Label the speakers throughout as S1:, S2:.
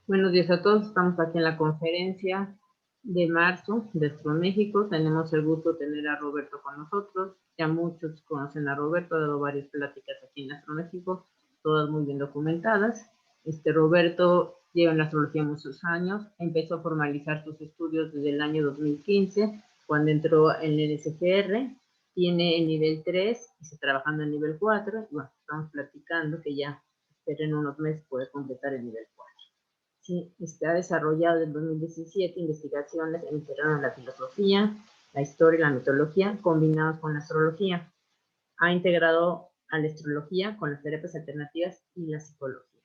S1: Buenos días a todos. Estamos aquí en la conferencia de marzo de Astroméxico. Tenemos el gusto de tener a Roberto con nosotros. Ya muchos conocen a Roberto, ha dado varias pláticas aquí en Astroméxico, todas muy bien documentadas. Roberto lleva en la astrología muchos años. Empezó a formalizar sus estudios desde el año 2015, cuando entró en el SGR. Tiene el nivel 3 y está trabajando en el nivel 4. Y bueno, estamos platicando que ya en unos meses puede completar el nivel 4. Sí, ha desarrollado en 2017 investigaciones en el terreno de la filosofía, la historia y la mitología combinados con la astrología. Ha integrado a la astrología con las terapias alternativas y la psicología.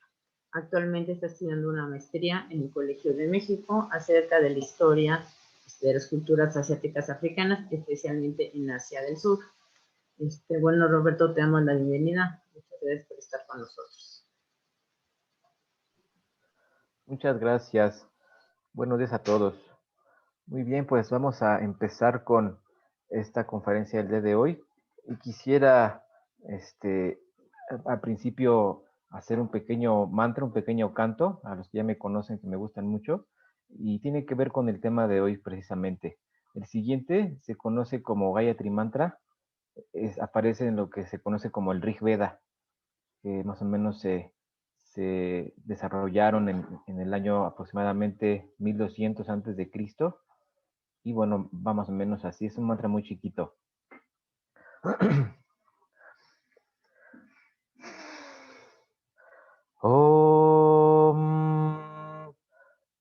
S1: Actualmente está estudiando una maestría en el Colegio de México acerca de la historia de las culturas asiáticas africanas, especialmente en Asia del Sur. Bueno, Roberto, te damos la bienvenida. Muchas gracias por estar con nosotros.
S2: Muchas gracias. Buenos días a todos. Muy bien, pues vamos a empezar con esta conferencia del día de hoy. Y quisiera, al principio, hacer un pequeño mantra, un pequeño canto, a los que ya me conocen, que me gustan mucho, y tiene que ver con el tema de hoy precisamente. El siguiente se conoce como Gayatri Mantra, aparece en lo que se conoce como el Rig Veda, que más o menos se desarrollaron en el año aproximadamente 1200 antes de Cristo. Y bueno, va más o menos así. Es un mantra muy chiquito. Om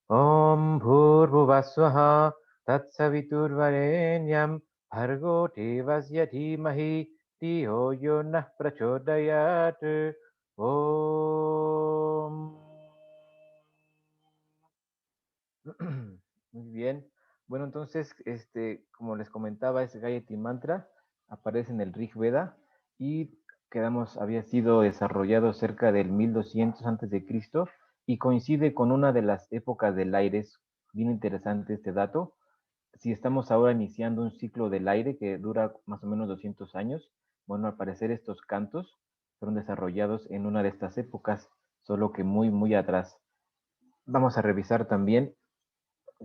S2: Om Bhurvuvaswaha Tatsaviturvarenyam Bhargo Devasya Dhimahi Dhiyo Yonah Prachodayat. Om. Muy bien. Bueno, entonces, como les comentaba, es Gayatri Mantra, aparece en el Rig Veda y había sido desarrollado cerca del 1200 antes de Cristo y coincide con una de las épocas del aire. Es bien interesante este dato. Si estamos ahora iniciando un ciclo del aire que dura más o menos 200 años, bueno, al parecer estos cantos fueron desarrollados en una de estas épocas, solo que muy, muy atrás. Vamos a revisar también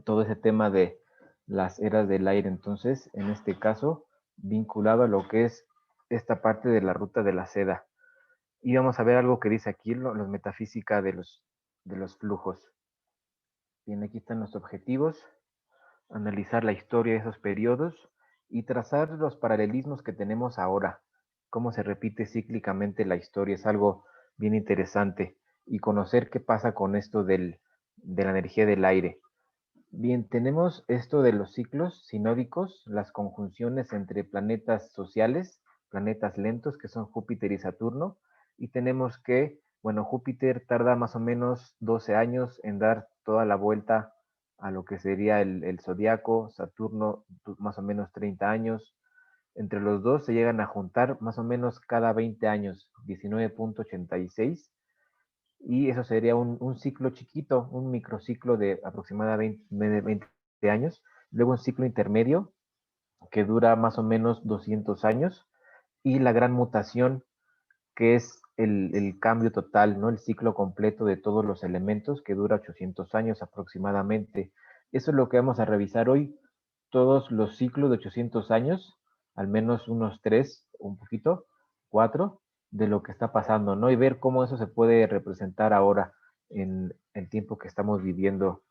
S2: todo ese tema de las eras del aire, entonces, en este caso, vinculado a lo que es esta parte de la ruta de la seda. Y vamos a ver algo que dice aquí, los metafísica de los flujos. Bien, aquí están los objetivos, analizar la historia de esos periodos y trazar los paralelismos que tenemos ahora, cómo se repite cíclicamente la historia, es algo bien interesante, y conocer qué pasa con esto de la energía del aire. Bien, tenemos esto de los ciclos sinódicos, las conjunciones entre planetas sociales, planetas lentos, que son Júpiter y Saturno, y tenemos que, bueno, Júpiter tarda más o menos 12 años en dar toda la vuelta a lo que sería el zodiaco, Saturno más o menos 30 años. Entre los dos se llegan a juntar más o menos cada 20 años, 19.86, y eso sería un ciclo chiquito, un microciclo de aproximadamente 20 años, luego un ciclo intermedio que dura más o menos 200 años, y la gran mutación, que es el cambio total, ¿no? El ciclo completo de todos los elementos, que dura 800 años aproximadamente. Eso es lo que vamos a revisar hoy, todos los ciclos de 800 años, al menos unos 3, un poquito, 4, de lo que está pasando, ¿no? Y ver cómo eso se puede representar ahora en el tiempo que estamos viviendo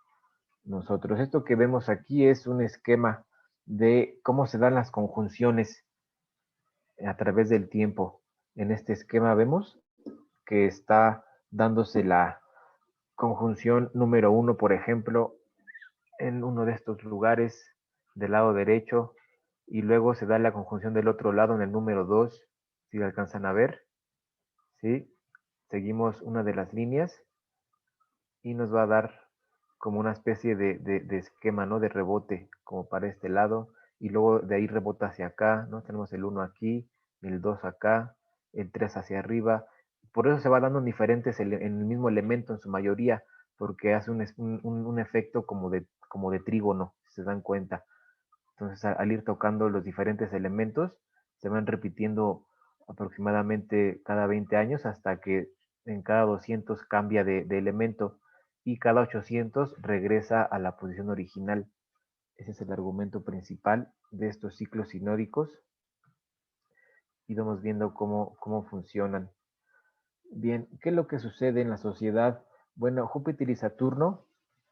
S2: nosotros. Esto que vemos aquí es un esquema de cómo se dan las conjunciones a través del tiempo. En este esquema vemos que está dándose la conjunción número 1, por ejemplo, en uno de estos lugares del lado derecho, y luego se da la conjunción del otro lado en el número 2, si lo alcanzan a ver, ¿sí? Seguimos una de las líneas y nos va a dar como una especie de esquema, ¿no? De rebote, como para este lado, y luego de ahí rebota hacia acá, ¿no? Tenemos el 1 aquí, el 2 acá, el 3 hacia arriba. Por eso se va dando diferentes en el mismo elemento en su mayoría, porque hace un efecto como de trígono, si se dan cuenta. Entonces, al ir tocando los diferentes elementos, se van repitiendo aproximadamente cada 20 años hasta que en cada 200 cambia de elemento. y cada 800 regresa a la posición original. Ese es el argumento principal de estos ciclos sinódicos y vamos viendo cómo funcionan. Bien, ¿qué es lo que sucede en la sociedad? Bueno, Júpiter y Saturno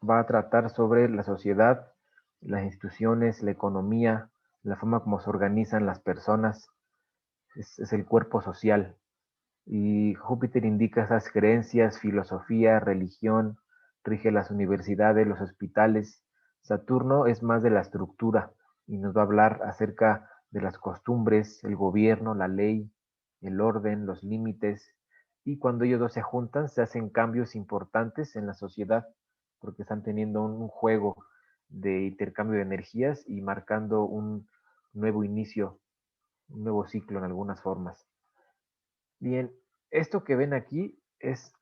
S2: va a tratar sobre la sociedad, las instituciones, la economía, la forma como se organizan las personas, es el cuerpo social. Y Júpiter indica esas creencias, filosofía, religión, rige las universidades, los hospitales. Saturno es más de la estructura y nos va a hablar acerca de las costumbres, el gobierno, la ley, el orden, los límites. Y cuando ellos dos se juntan, se hacen cambios importantes en la sociedad, porque están teniendo un juego de intercambio de energías y marcando un nuevo inicio, un nuevo ciclo en algunas formas. Bien, esto que ven aquí es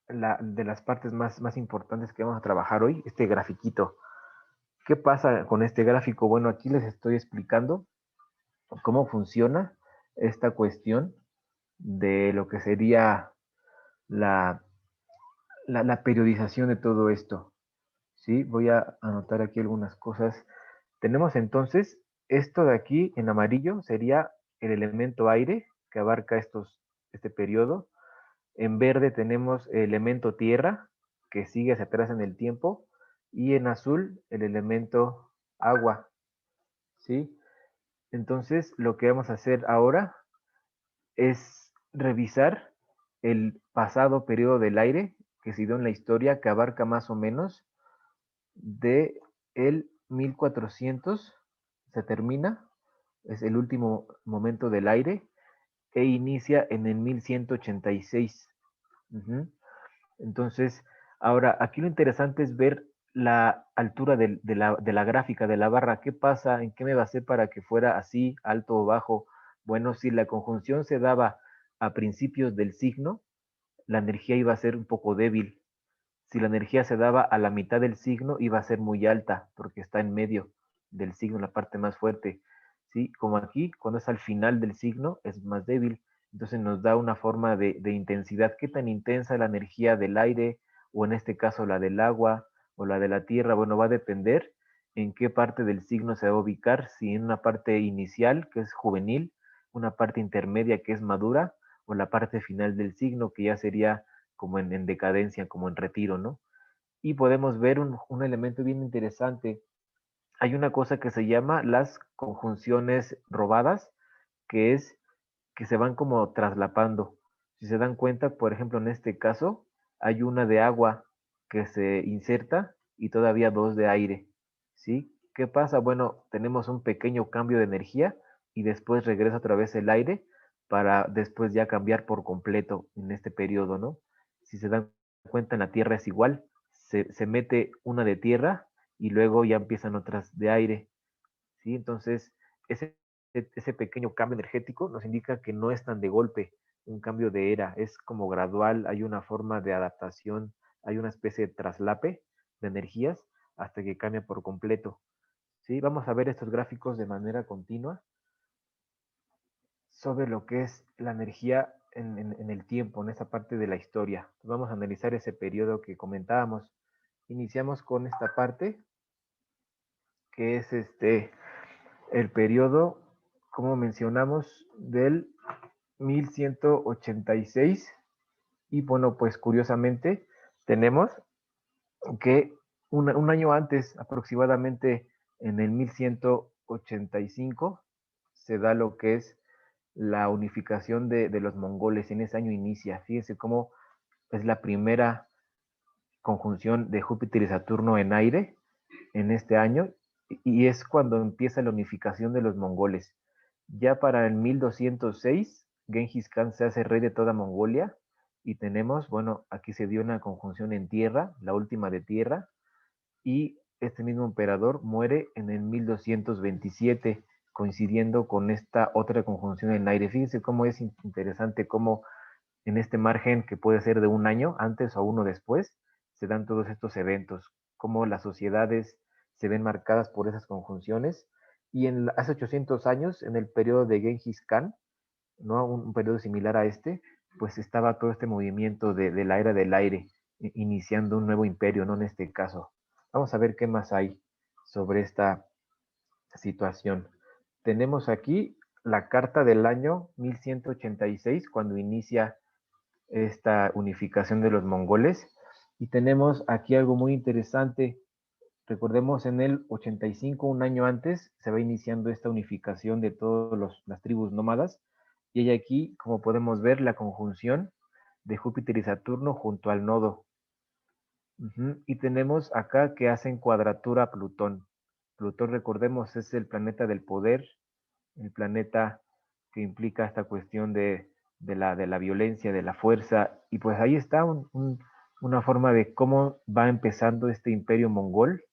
S2: de las partes más importantes que vamos a trabajar hoy, este grafiquito. ¿Qué pasa con este gráfico? Bueno, aquí les estoy explicando cómo funciona esta cuestión de lo que sería la, la periodización de todo esto. ¿Sí? Voy a anotar aquí algunas cosas. Tenemos entonces esto de aquí en amarillo sería el elemento aire que abarca este periodo. En verde tenemos el elemento tierra, que sigue hacia atrás en el tiempo, y en azul el elemento agua, ¿sí? Entonces, lo que vamos a hacer ahora es revisar el pasado periodo del aire que se dio en la historia, que abarca más o menos de el 1400, se termina, es el último momento del aire, e inicia en el 1186. Entonces, ahora, aquí lo interesante es ver la altura de la gráfica, de la barra. ¿Qué pasa? ¿En qué me basé para que fuera así, alto o bajo? Bueno, si la conjunción se daba a principios del signo, la energía iba a ser un poco débil. Si la energía se daba a la mitad del signo, iba a ser muy alta, porque está en medio del signo, en la parte más fuerte. ¿Sí? Como aquí, cuando es al final del signo, es más débil. Entonces nos da una forma de intensidad. ¿Qué tan intensa es la energía del aire, o en este caso la del agua, o la de la tierra? Bueno, va a depender en qué parte del signo se va a ubicar, si en una parte inicial, que es juvenil, una parte intermedia, que es madura, o la parte final del signo, que ya sería como en decadencia, como en retiro, ¿no? Y podemos ver un elemento bien interesante. Hay una cosa que se llama las conjunciones robadas, que es que se van como traslapando. Si se dan cuenta, por ejemplo, en este caso, hay una de agua que se inserta y todavía dos de aire, ¿sí? ¿Qué pasa? Bueno, tenemos un pequeño cambio de energía y después regresa otra vez el aire para después ya cambiar por completo en este periodo, ¿no? Si se dan cuenta, en la Tierra es igual, se mete una de tierra y luego ya empiezan otras de aire, ¿sí? Entonces, ese pequeño cambio energético nos indica que no es tan de golpe un cambio de era, es como gradual, hay una forma de adaptación, hay una especie de traslape de energías hasta que cambia por completo. ¿Sí? Vamos a ver estos gráficos de manera continua sobre lo que es la energía en el tiempo, en esa parte de la historia. Vamos a analizar ese periodo que comentábamos. Iniciamos con esta parte, que es el periodo, como mencionamos, del 1186. Y bueno, pues curiosamente tenemos que un año antes, aproximadamente en el 1185, se da lo que es la unificación de los mongoles. En ese año inicia. Fíjense cómo es la primera conjunción de Júpiter y Saturno en aire en este año, y es cuando empieza la unificación de los mongoles. Ya para el 1206, Genghis Khan se hace rey de toda Mongolia y tenemos, bueno, aquí se dio una conjunción en tierra, la última de tierra, y este mismo emperador muere en el 1227, coincidiendo con esta otra conjunción en aire. Fíjense cómo es interesante cómo en este margen, que puede ser de un año antes o uno después, se dan todos estos eventos, cómo las sociedades se ven marcadas por esas conjunciones. Y hace 800 años, en el periodo de Genghis Khan, ¿no? Un periodo similar a este, pues estaba todo este movimiento de la era del aire. iniciando un nuevo imperio, ¿no? En este caso. Vamos a ver qué más hay sobre esta situación. Tenemos aquí la carta del año 1186, cuando inicia esta unificación de los mongoles. Y tenemos aquí algo muy interesante. Recordemos, en el 85, un año antes, se va iniciando esta unificación de todas las tribus nómadas. Y hay aquí, como podemos ver, la conjunción de Júpiter y Saturno junto al nodo. Y tenemos acá que hacen cuadratura a Plutón. Plutón, recordemos, es el planeta del poder, el planeta que implica esta cuestión de la violencia, de la fuerza. Y pues ahí está una forma de cómo va empezando este imperio mongol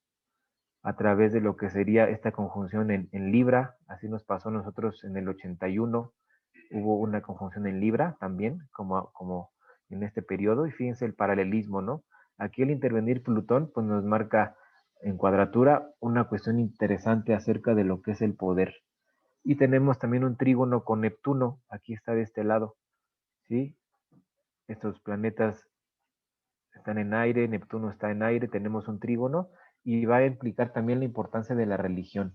S2: a través de lo que sería esta conjunción en Libra. Así nos pasó a nosotros en el 81. Hubo una conjunción en Libra también, como en este periodo. Y fíjense el paralelismo, ¿no? Aquí el intervenir Plutón pues nos marca en cuadratura una cuestión interesante acerca de lo que es el poder. Y tenemos también un trígono con Neptuno, aquí está de este lado, ¿sí? Estos planetas están en aire, Neptuno está en aire, tenemos un trígono y va a implicar también la importancia de la religión.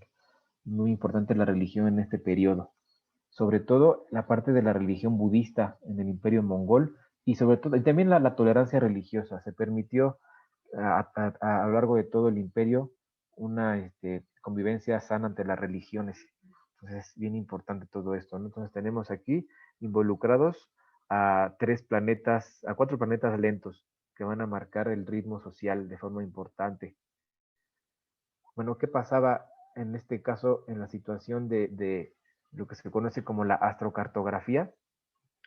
S2: Muy importante la religión en este periodo. Sobre todo la parte de la religión budista en el imperio mongol y sobre todo, y también la tolerancia religiosa. Se permitió a lo largo de todo el imperio una convivencia sana ante las religiones. Entonces es bien importante todo esto, ¿no? Entonces tenemos aquí involucrados a cuatro planetas lentos que van a marcar el ritmo social de forma importante. Bueno, ¿qué pasaba en este caso en la situación de lo que se conoce como la astrocartografía?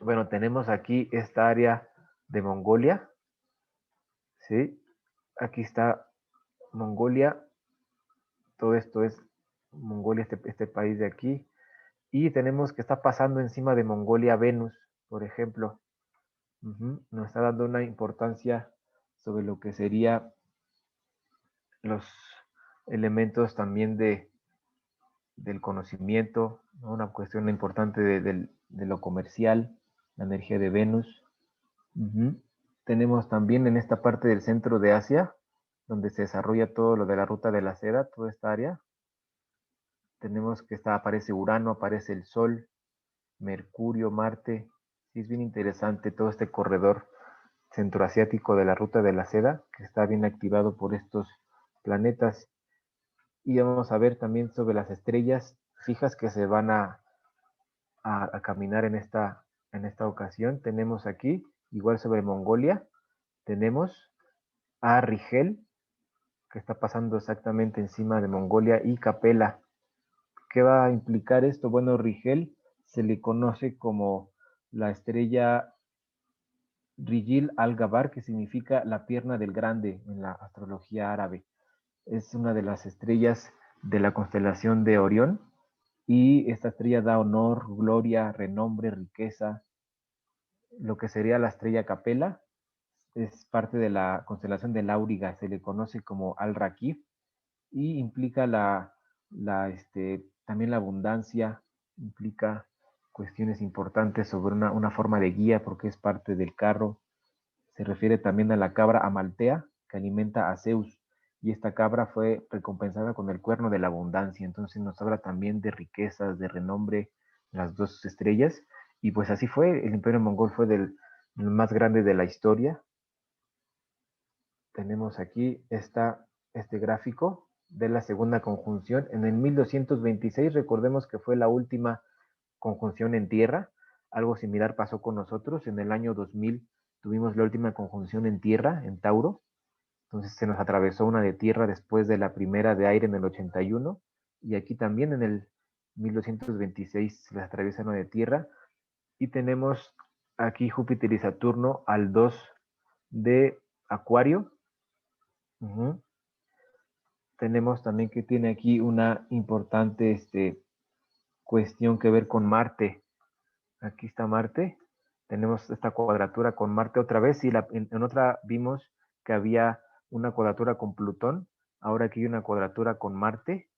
S2: Bueno, tenemos aquí esta área de Mongolia, ¿sí? Aquí está Mongolia, todo esto es Mongolia, este país de aquí, y tenemos que está pasando encima de Mongolia Venus, por ejemplo. Nos está dando una importancia sobre lo que sería los elementos también del conocimiento, ¿no? Una cuestión importante de lo comercial, la energía de Venus. Tenemos también en esta parte del centro de Asia, donde se desarrolla todo lo de la ruta de la seda, toda esta área. Tenemos que aparece Urano, aparece el Sol, Mercurio, Marte. Sí, es bien interesante todo este corredor centroasiático de la ruta de la seda, que está bien activado por estos planetas. Y vamos a ver también sobre las estrellas fijas que se van a caminar en esta ocasión. Tenemos aquí, igual sobre Mongolia, tenemos a Rigel, que está pasando exactamente encima de Mongolia, y Capella. ¿Qué va a implicar esto? Bueno, Rigel se le conoce como la estrella Rigil al-Gabar, que significa la pierna del grande en la astrología árabe. Es una de las estrellas de la constelación de Orión, y esta estrella da honor, gloria, renombre, riqueza. Lo que sería la estrella Capella es parte de la constelación del Auriga, se le conoce como Al-Rakib, y implica también la abundancia, implica cuestiones importantes sobre una forma de guía porque es parte del carro. Se refiere también a la cabra Amaltea, que alimenta a Zeus, y esta cabra fue recompensada con el cuerno de la abundancia. Entonces nos habla también de riquezas, de renombre, las dos estrellas. Y pues así fue, el imperio mongol fue el más grande de la historia. Tenemos aquí este gráfico de la segunda conjunción. En el 1226, recordemos que fue la última conjunción en tierra. Algo similar pasó con nosotros. En el año 2000 tuvimos la última conjunción en tierra, en Tauro. Entonces se nos atravesó una de tierra después de la primera de aire en el 81. Y aquí también en el 1226 se les atraviesa una de tierra. Y tenemos aquí Júpiter y Saturno al 2 de Acuario. Tenemos también que tiene aquí una importante cuestión que ver con Marte. Aquí está Marte. Tenemos esta cuadratura con Marte otra vez. Y en otra vimos que había una cuadratura con Plutón. Ahora aquí hay una cuadratura con Marte.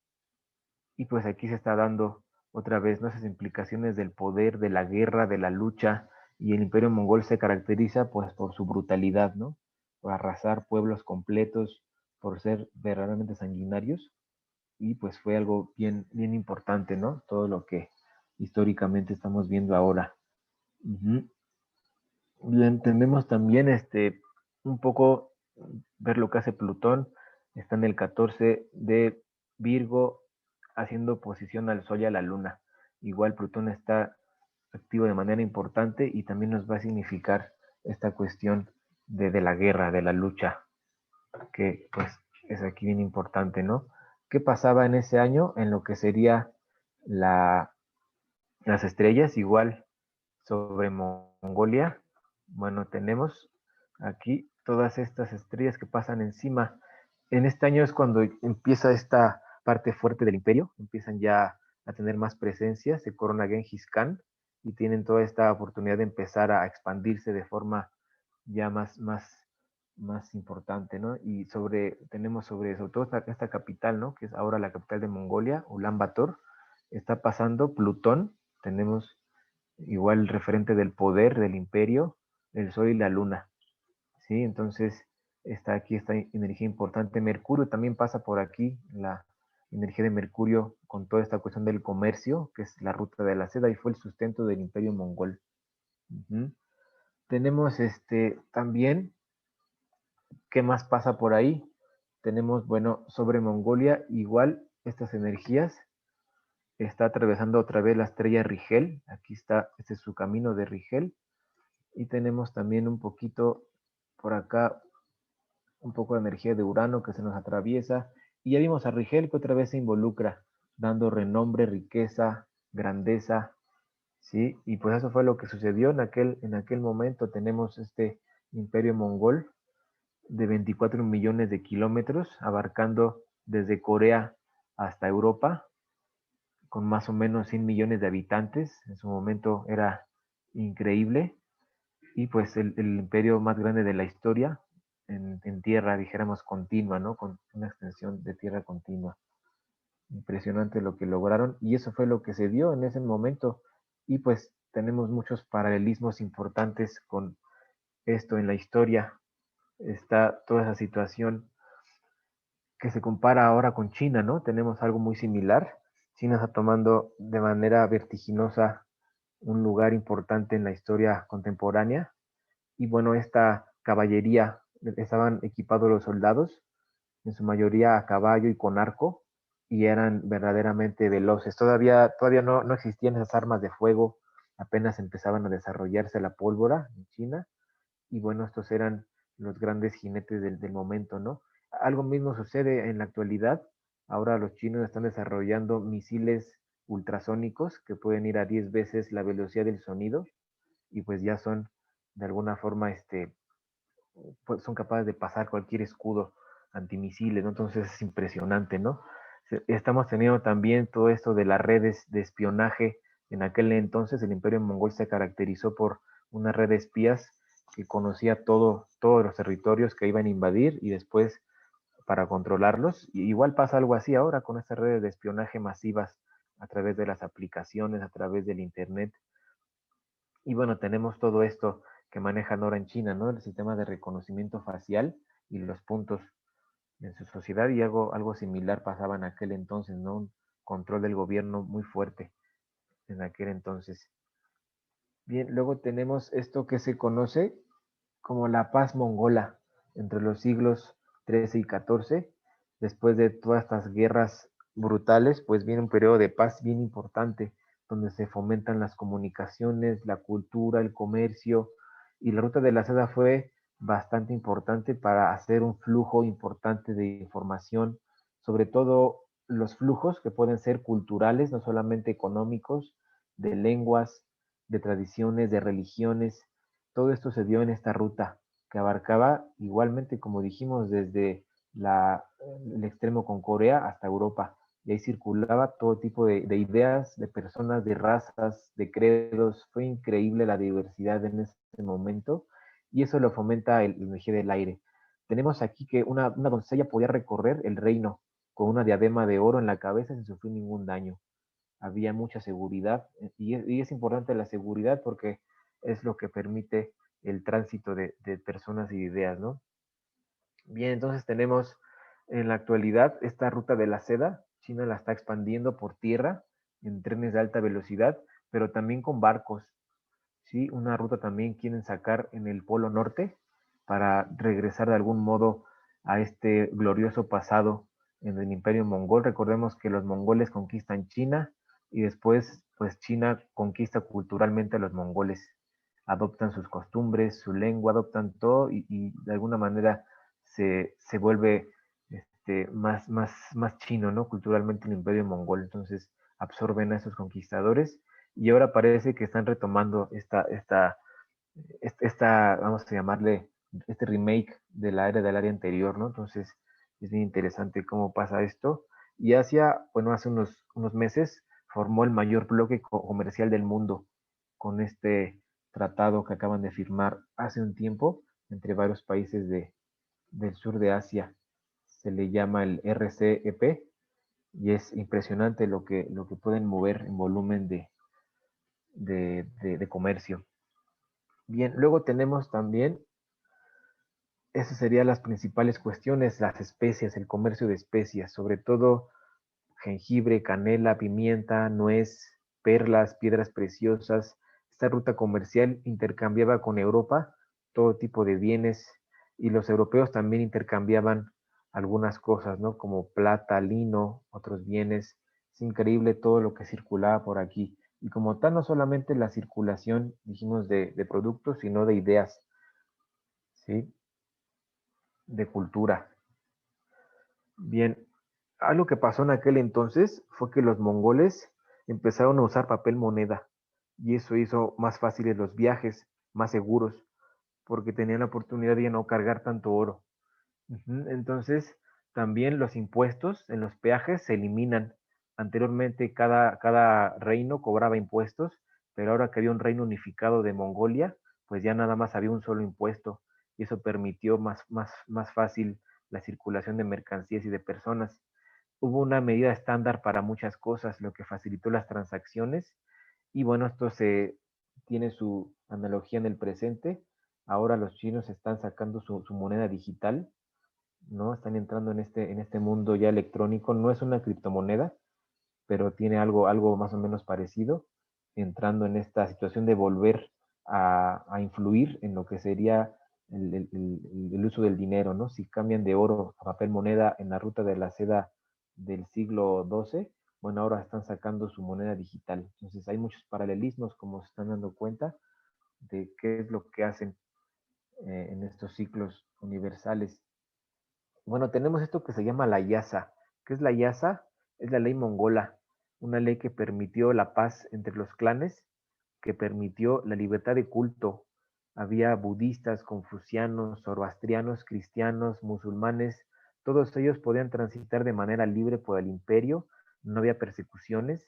S2: Y pues aquí se está dando otra vez, ¿no?, esas implicaciones del poder, de la guerra, de la lucha. Y el imperio mongol se caracteriza pues por su brutalidad, ¿no? o arrasar pueblos completos por ser verdaderamente sanguinarios. Y pues fue algo bien, bien importante, ¿no? Todo lo que históricamente estamos viendo ahora. Ujú. Bien, tenemos también un poco ver lo que hace Plutón. Está en el 14 de Virgo, haciendo oposición al Sol y a la Luna. Igual Plutón está activo de manera importante y también nos va a significar esta cuestión de la guerra, de la lucha, que pues es aquí bien importante, ¿no? ¿Qué pasaba en ese año en lo que sería la, las estrellas? Igual sobre Mongolia. Bueno, tenemos aquí todas estas estrellas que pasan encima. En este año es cuando empieza esta parte fuerte del imperio, empiezan ya a tener más presencia, se corona Genghis Khan y tienen toda esta oportunidad de empezar a expandirse de forma ya más importante, ¿no? Y tenemos sobre todo esta capital, ¿no? Que es ahora la capital de Mongolia, Ulan Bator, está pasando Plutón, tenemos igual referente del poder del imperio, el sol y la luna, ¿sí? Entonces está aquí esta energía importante. Mercurio también pasa por aquí, la energía de Mercurio con toda esta cuestión del comercio, que es la ruta de la seda y fue el sustento del imperio mongol. Uh-huh. Tenemos también, ¿qué más pasa por ahí? Tenemos, bueno, sobre Mongolia, igual estas energías, está atravesando otra vez la estrella Rigel, aquí está, este es su camino de Rigel, y tenemos también un poquito por acá, un poco de energía de Urano que se nos atraviesa. Y ya vimos a Rigel que otra vez se involucra, dando renombre, riqueza, grandeza, ¿sí? Y pues eso fue lo que sucedió en aquel momento. Tenemos este imperio mongol de 24 millones de kilómetros, abarcando desde Corea hasta Europa, con más o menos 100 millones de habitantes. En su momento era increíble y pues el imperio más grande de la historia en tierra, dijéramos, continua, ¿no? Con una extensión de tierra continua. Impresionante lo que lograron y eso fue lo que se dio en ese momento y pues tenemos muchos paralelismos importantes con esto en la historia. Está toda esa situación que se compara ahora con China, ¿no? Tenemos algo muy similar. China está tomando de manera vertiginosa un lugar importante en la historia contemporánea y bueno, esta caballería, estaban equipados los soldados, en su mayoría a caballo y con arco, y eran verdaderamente veloces. Todavía no existían esas armas de fuego, apenas empezaban a desarrollarse la pólvora en China, y bueno, estos eran los grandes jinetes del momento, ¿no? Algo mismo sucede en la actualidad. Ahora los chinos están desarrollando misiles ultrasónicos que pueden ir a 10 veces la velocidad del sonido y pues ya son de alguna forma pues son capaces de pasar cualquier escudo antimisiles, ¿no? Entonces es impresionante, ¿no? Estamos teniendo también todo esto de las redes de espionaje. En aquel entonces el Imperio Mongol se caracterizó por una red de espías que conocía todos los territorios que iban a invadir y después para controlarlos. Y igual pasa algo así ahora con estas redes de espionaje masivas a través de las aplicaciones, a través del Internet. Y bueno, tenemos todo esto que manejan ahora en China, ¿no? El sistema de reconocimiento facial y los puntos en su sociedad y algo similar pasaba en aquel entonces, ¿no? Un control del gobierno muy fuerte en aquel entonces. Bien, luego tenemos esto que se conoce como la paz mongola entre los siglos XIII y XIV. Después de todas estas guerras brutales, pues viene un periodo de paz bien importante, donde se fomentan las comunicaciones, la cultura, el comercio, y la ruta de la seda fue bastante importante para hacer un flujo importante de información, sobre todo los flujos que pueden ser culturales, no solamente económicos, de lenguas, de tradiciones, de religiones. Todo esto se dio en esta ruta que abarcaba igualmente, como dijimos, desde el extremo con Corea hasta Europa. Y ahí circulaba todo tipo de ideas, de personas, de razas, de credos. Fue increíble la diversidad en ese momento y eso lo fomenta la energía del aire. Tenemos aquí que una doncella podía recorrer el reino con una diadema de oro en la cabeza sin sufrir ningún daño. Había mucha seguridad y es importante la seguridad porque es lo que permite el tránsito de personas y ideas, ¿no? Bien, entonces tenemos en la actualidad esta ruta de la seda. China la está expandiendo por tierra en trenes de alta velocidad, pero también con barcos. ¿Sí? Una ruta también quieren sacar en el Polo Norte para regresar de algún modo a este glorioso pasado en el Imperio Mongol. Recordemos que los mongoles conquistan China y después pues China conquista culturalmente a los mongoles. Adoptan sus costumbres, su lengua, adoptan todo y de alguna manera se vuelve más chino, ¿no? Culturalmente el Imperio Mongol. Entonces absorben a esos conquistadores y ahora parece que están retomando vamos a llamarle, este remake de la era del área anterior, ¿no? Entonces, es bien interesante cómo pasa esto. Y Asia, bueno, hace unos meses formó el mayor bloque comercial del mundo con este tratado que acaban de firmar hace un tiempo entre varios países del sur de Asia. Se le llama el RCEP y es impresionante lo que pueden mover en volumen de comercio. Bien, luego tenemos también, esas serían las principales cuestiones, las especias, el comercio de especias, sobre todo jengibre, canela, pimienta, nuez, perlas, piedras preciosas. Esta ruta comercial intercambiaba con Europa todo tipo de bienes y los europeos también intercambiaban algunas cosas, ¿no? Como plata, lino, otros bienes. Es increíble todo lo que circulaba por aquí. Y como tal, no solamente la circulación, dijimos, de productos, sino de ideas, ¿sí? De cultura. Bien, algo que pasó en aquel entonces fue que los mongoles empezaron a usar papel moneda y eso hizo más fáciles los viajes, más seguros, porque tenían la oportunidad de no cargar tanto oro. Entonces, también los impuestos en los peajes se eliminan. Anteriormente cada reino cobraba impuestos, pero ahora que había un reino unificado de Mongolia, pues ya nada más había un solo impuesto y eso permitió más fácil la circulación de mercancías y de personas. Hubo una medida estándar para muchas cosas, lo que facilitó las transacciones y bueno, esto tiene su analogía en el presente. Ahora los chinos están sacando su moneda digital, ¿no? Están entrando en este mundo ya electrónico. No es una criptomoneda, pero tiene algo más o menos parecido, entrando en esta situación de volver a influir en lo que sería el uso del dinero, ¿no? Si cambian de oro a papel moneda en la ruta de la seda del siglo XII, bueno, ahora están sacando su moneda digital. Entonces hay muchos paralelismos, como se están dando cuenta, de qué es lo que hacen en estos ciclos universales. Bueno, tenemos esto que se llama la Yasa. ¿Qué es la Yasa? Es la ley mongola, una ley que permitió la paz entre los clanes, que permitió la libertad de culto. Había budistas, confucianos, zoroastrianos, cristianos, musulmanes, todos ellos podían transitar de manera libre por el imperio, no había persecuciones,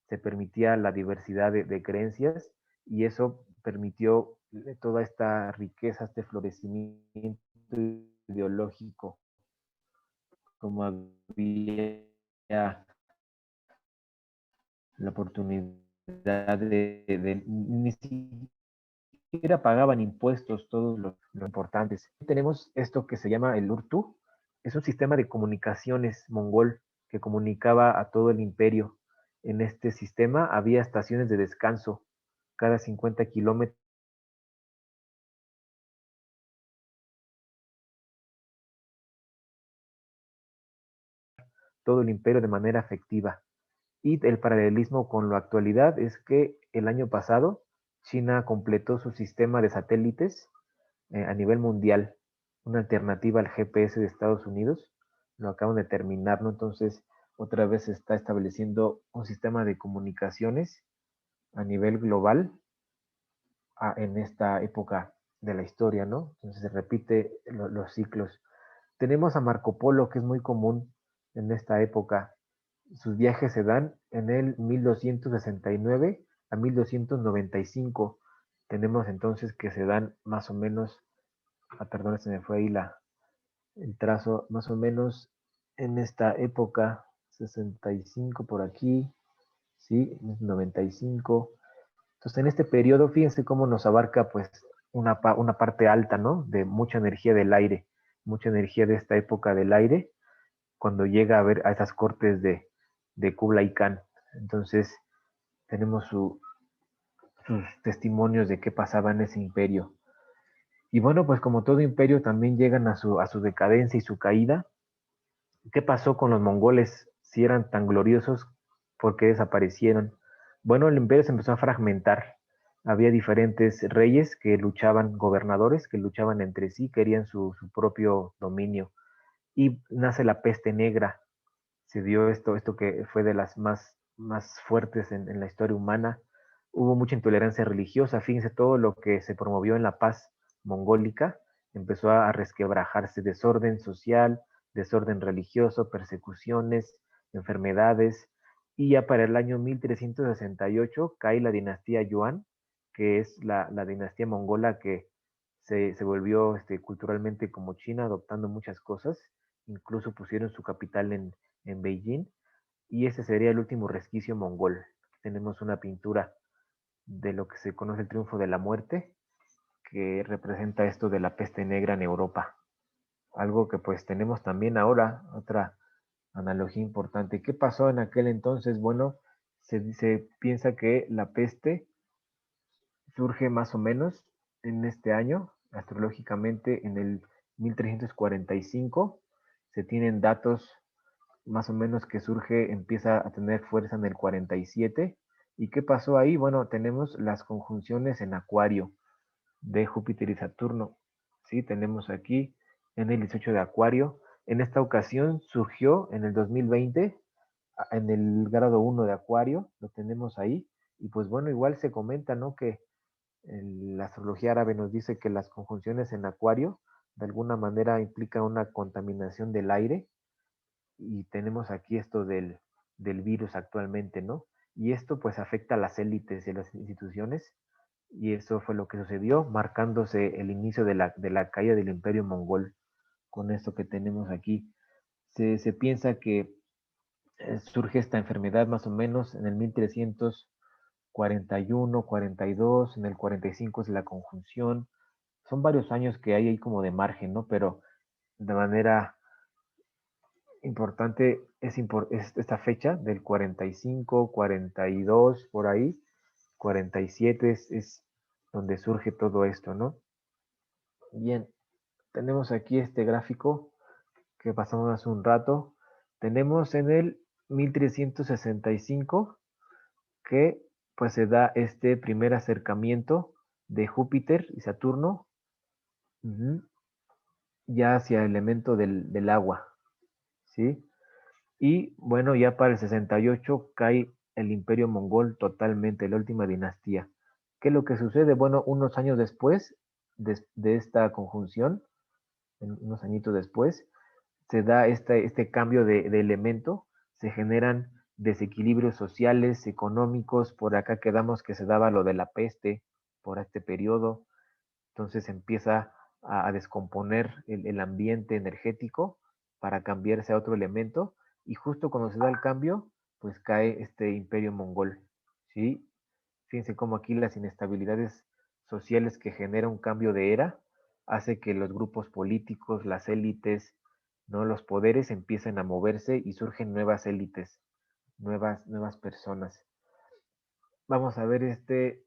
S2: se permitía la diversidad de creencias y eso permitió toda esta riqueza, este florecimiento ideológico como había la oportunidad ni siquiera pagaban impuestos todos los importantes. Tenemos esto que se llama el Urtu, es un sistema de comunicaciones mongol que comunicaba a todo el imperio. En este sistema había estaciones de descanso cada 50 kilómetros, todo el imperio de manera efectiva. Y el paralelismo con la actualidad es que el año pasado China completó su sistema de satélites a nivel mundial, una alternativa al GPS de Estados Unidos. Lo acaban de terminar, ¿no? Entonces, otra vez se está estableciendo un sistema de comunicaciones a nivel global en esta época de la historia, ¿no? Entonces se repite los ciclos. Tenemos a Marco Polo, que es muy común en esta época. Sus viajes se dan en el 1269 a 1295. Tenemos entonces que se dan más o menos, perdón, se me fue ahí el trazo, más o menos en esta época, 65 por aquí, ¿sí? 95. Entonces en este periodo, fíjense cómo nos abarca pues una parte alta, ¿no? De mucha energía del aire. mucha energía de esta época del aire cuando llega a ver a esas cortes de Kublai Khan. Entonces tenemos sus testimonios de qué pasaba en ese imperio. Y bueno, pues como todo imperio también llegan a su decadencia y su caída. ¿Qué pasó con los mongoles? Si eran tan gloriosos, ¿por qué desaparecieron? Bueno, el imperio se empezó a fragmentar. Había diferentes reyes que luchaban, gobernadores que luchaban entre sí, querían su propio dominio. Y nace la peste negra. Se dio esto que fue de las más fuertes en la historia humana. Hubo mucha intolerancia religiosa. Fíjense, todo lo que se promovió en la paz mongólica empezó a resquebrajarse: desorden social, desorden religioso, persecuciones, enfermedades. Y ya para el año 1368 cae la dinastía Yuan, que es la dinastía mongola que se volvió culturalmente como China, adoptando muchas cosas. Incluso pusieron su capital en Beijing, y ese sería el último resquicio mongol. Tenemos una pintura de lo que se conoce el triunfo de la muerte, que representa esto de la peste negra en Europa. Algo que pues tenemos también ahora, otra analogía importante. ¿Qué pasó en aquel entonces? Bueno, se piensa que la peste surge más o menos en este año, astrológicamente en el 1345. Se tienen datos más o menos que surge, empieza a tener fuerza en el 47. ¿Y qué pasó ahí? Bueno, tenemos las conjunciones en Acuario de Júpiter y Saturno. Sí, tenemos aquí en el 18 de Acuario. En esta ocasión surgió en el 2020 en el grado 1 de Acuario, lo tenemos ahí. Y pues bueno, igual se comenta, ¿no? Que la astrología árabe nos dice que las conjunciones en Acuario de alguna manera implican una contaminación del aire, y tenemos aquí esto del virus actualmente, ¿no? Y esto pues afecta a las élites y a las instituciones, y eso fue lo que sucedió, marcándose el inicio de la caída del imperio mongol con esto que tenemos aquí. Se piensa que surge esta enfermedad más o menos en el 1341, 42, en el 45 es la conjunción. Son varios años que hay ahí como de margen, ¿no? Pero de manera importante es esta fecha del 45, 42, por ahí, 47 es donde surge todo esto, ¿no? Bien, tenemos aquí este gráfico que pasamos hace un rato. Tenemos en el 1365 que pues se da este primer acercamiento de Júpiter y Saturno, ya hacia el elemento del agua, ¿sí? Y bueno, ya para el 68 cae el imperio mongol totalmente, la última dinastía. ¿Qué es lo que sucede? Bueno, unos años después de esta conjunción, unos añitos después, se da este cambio de elemento, se generan desequilibrios sociales, económicos. Por acá quedamos que se daba lo de la peste por este periodo. Entonces empieza a descomponer el ambiente energético para cambiarse a otro elemento, y justo cuando se da el cambio, pues cae este imperio mongol, ¿sí? Fíjense cómo aquí las inestabilidades sociales que genera un cambio de era hace que los grupos políticos, las élites, ¿no? Los poderes empiecen a moverse y surgen nuevas élites, nuevas personas. Vamos a ver este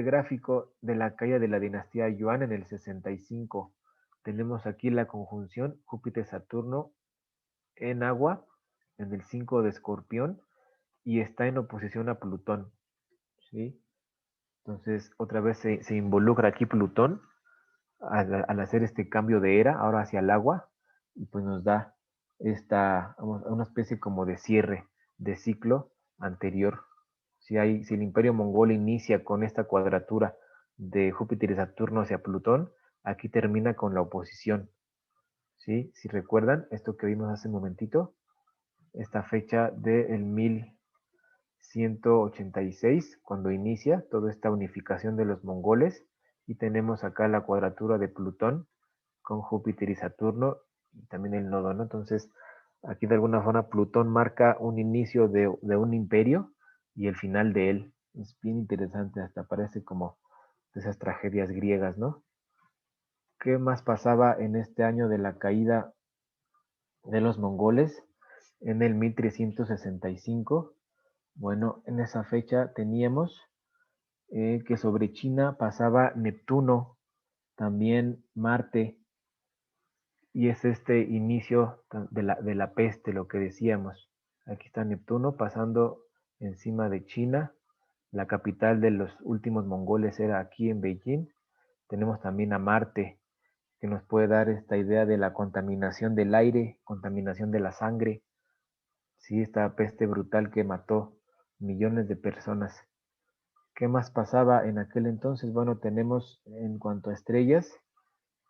S2: gráfico de la caída de la dinastía Yuan en el 65. Tenemos aquí la conjunción Júpiter-Saturno en agua, en el 5 de Escorpión, y está en oposición a Plutón, ¿sí? Entonces, otra vez se involucra aquí Plutón al hacer este cambio de era, ahora hacia el agua, y pues nos da una especie como de cierre de ciclo anterior. Si el imperio mongol inicia con esta cuadratura de Júpiter y Saturno hacia Plutón, aquí termina con la oposición, ¿sí? Si recuerdan esto que vimos hace un momentito, esta fecha del 1186, cuando inicia toda esta unificación de los mongoles, y tenemos acá la cuadratura de Plutón con Júpiter y Saturno, y también el nodo, ¿no? Entonces, aquí de alguna forma Plutón marca un inicio de un imperio y el final de él. Es bien interesante, hasta parece como de esas tragedias griegas, ¿no? ¿Qué más pasaba en este año de la caída de los mongoles? En el 1365, bueno, en esa fecha teníamos que sobre China pasaba Neptuno, también Marte, y es este inicio de la peste, lo que decíamos. Aquí está Neptuno pasando encima de China. La capital de los últimos mongoles era aquí en Beijing. Tenemos también a Marte, que nos puede dar esta idea de la contaminación del aire, contaminación de la sangre. Sí, esta peste brutal que mató millones de personas. ¿Qué más pasaba en aquel entonces? Bueno, tenemos en cuanto a estrellas,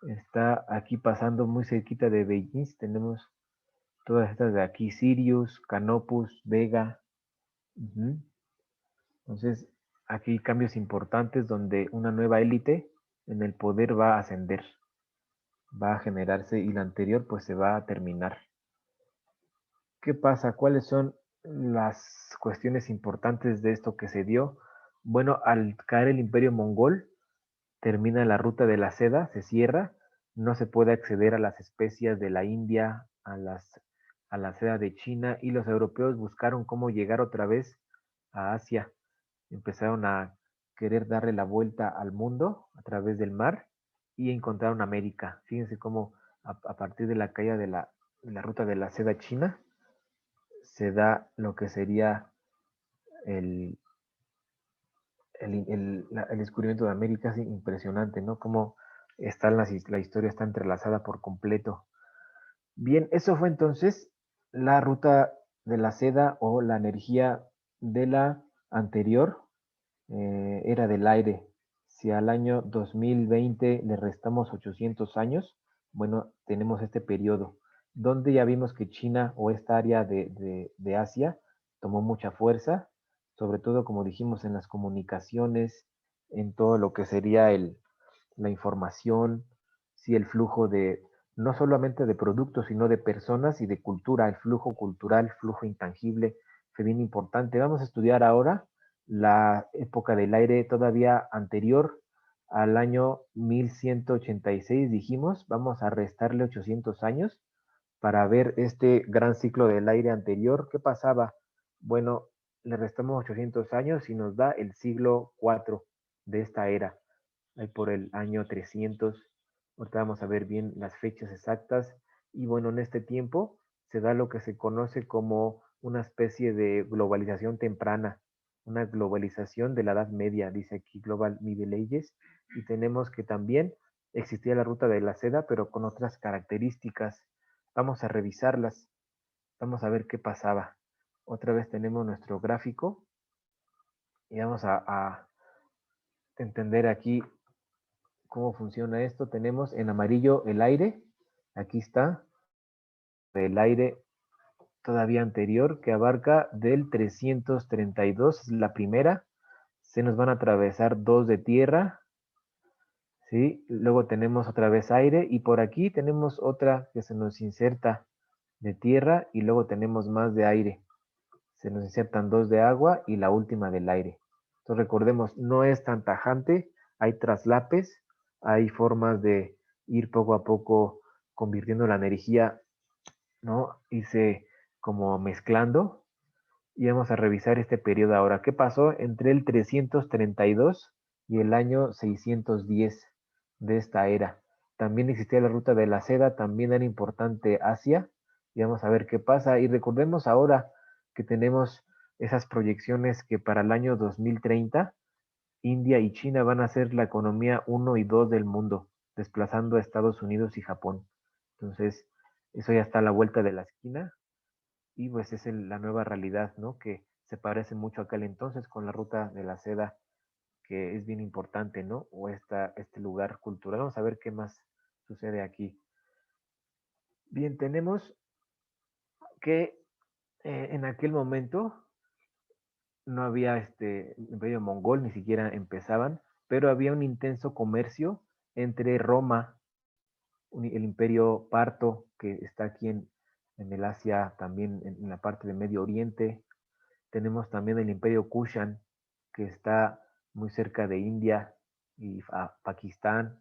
S2: está aquí pasando muy cerquita de Beijing, tenemos todas estas de aquí, Sirius, Canopus, Vega. Uh-huh. Entonces, aquí hay cambios importantes donde una nueva élite en el poder va a ascender, va a generarse y la anterior pues se va a terminar. ¿Qué pasa? ¿Cuáles son las cuestiones importantes de esto que se dio? Bueno, al caer el imperio mongol, termina la ruta de la seda, se cierra, no se puede acceder a las especias de la India, a la seda de China, y los europeos buscaron cómo llegar otra vez a Asia. Empezaron a querer darle la vuelta al mundo a través del mar y encontraron América. Fíjense cómo a partir de la caída de la ruta de la seda china se da lo que sería el, el descubrimiento de América. Es impresionante, ¿no? Cómo está la historia está entrelazada por completo. Bien, eso fue entonces la ruta de la seda o la energía de la anterior, era del aire. Si al año 2020 le restamos 800 años, bueno, tenemos este periodo, donde ya vimos que China o esta área de Asia tomó mucha fuerza, sobre todo como dijimos en las comunicaciones, en todo lo que sería la información, sí, el flujo de, no solamente de productos, sino de personas y de cultura, el flujo cultural, flujo intangible, fue bien importante. Vamos a estudiar ahora la época del aire todavía anterior al año 1186, dijimos, vamos a restarle 800 años para ver este gran ciclo del aire anterior. ¿Qué pasaba? Bueno, le restamos 800 años y nos da el siglo IV de esta era, ahí por el año 300. Ahorita vamos a ver bien las fechas exactas. Y bueno, en este tiempo se da lo que se conoce como una especie de globalización temprana, una globalización de la Edad Media, dice aquí Global Middle Ages, y tenemos que también existía la ruta de la seda, pero con otras características. Vamos a revisarlas, vamos a ver qué pasaba. Otra vez tenemos nuestro gráfico y vamos a entender aquí cómo funciona esto. Tenemos en amarillo el aire, aquí está, el aire todavía anterior que abarca del 332, es la primera. Se nos van a atravesar dos de tierra, ¿sí? Luego tenemos otra vez aire y por aquí tenemos otra que se nos inserta de tierra y luego tenemos más de aire. Se nos insertan dos de agua y la última del aire. Entonces recordemos, no es tan tajante, hay traslapes, hay formas de ir poco a poco convirtiendo la energía, ¿no? Irse como mezclando. Y vamos a revisar este periodo ahora. ¿Qué pasó entre el 332 y el año 610 de esta era? También existía la ruta de la seda, también era importante Asia. Y vamos a ver qué pasa. Y recordemos ahora que tenemos esas proyecciones que para el año 2030 India y China van a ser la economía 1 y 2 del mundo, desplazando a Estados Unidos y Japón. Entonces, eso ya está a la vuelta de la esquina y pues es la nueva realidad, ¿no? Que se parece mucho a aquel entonces con la ruta de la seda, que es bien importante, ¿no? O este lugar cultural. Vamos a ver qué más sucede aquí. Bien, tenemos que en aquel momento no había este imperio mongol, ni siquiera empezaban, pero había un intenso comercio entre Roma, el imperio parto, que está aquí en el Asia, también en la parte de Medio Oriente. Tenemos también el imperio Kushan, que está muy cerca de India y Pakistán.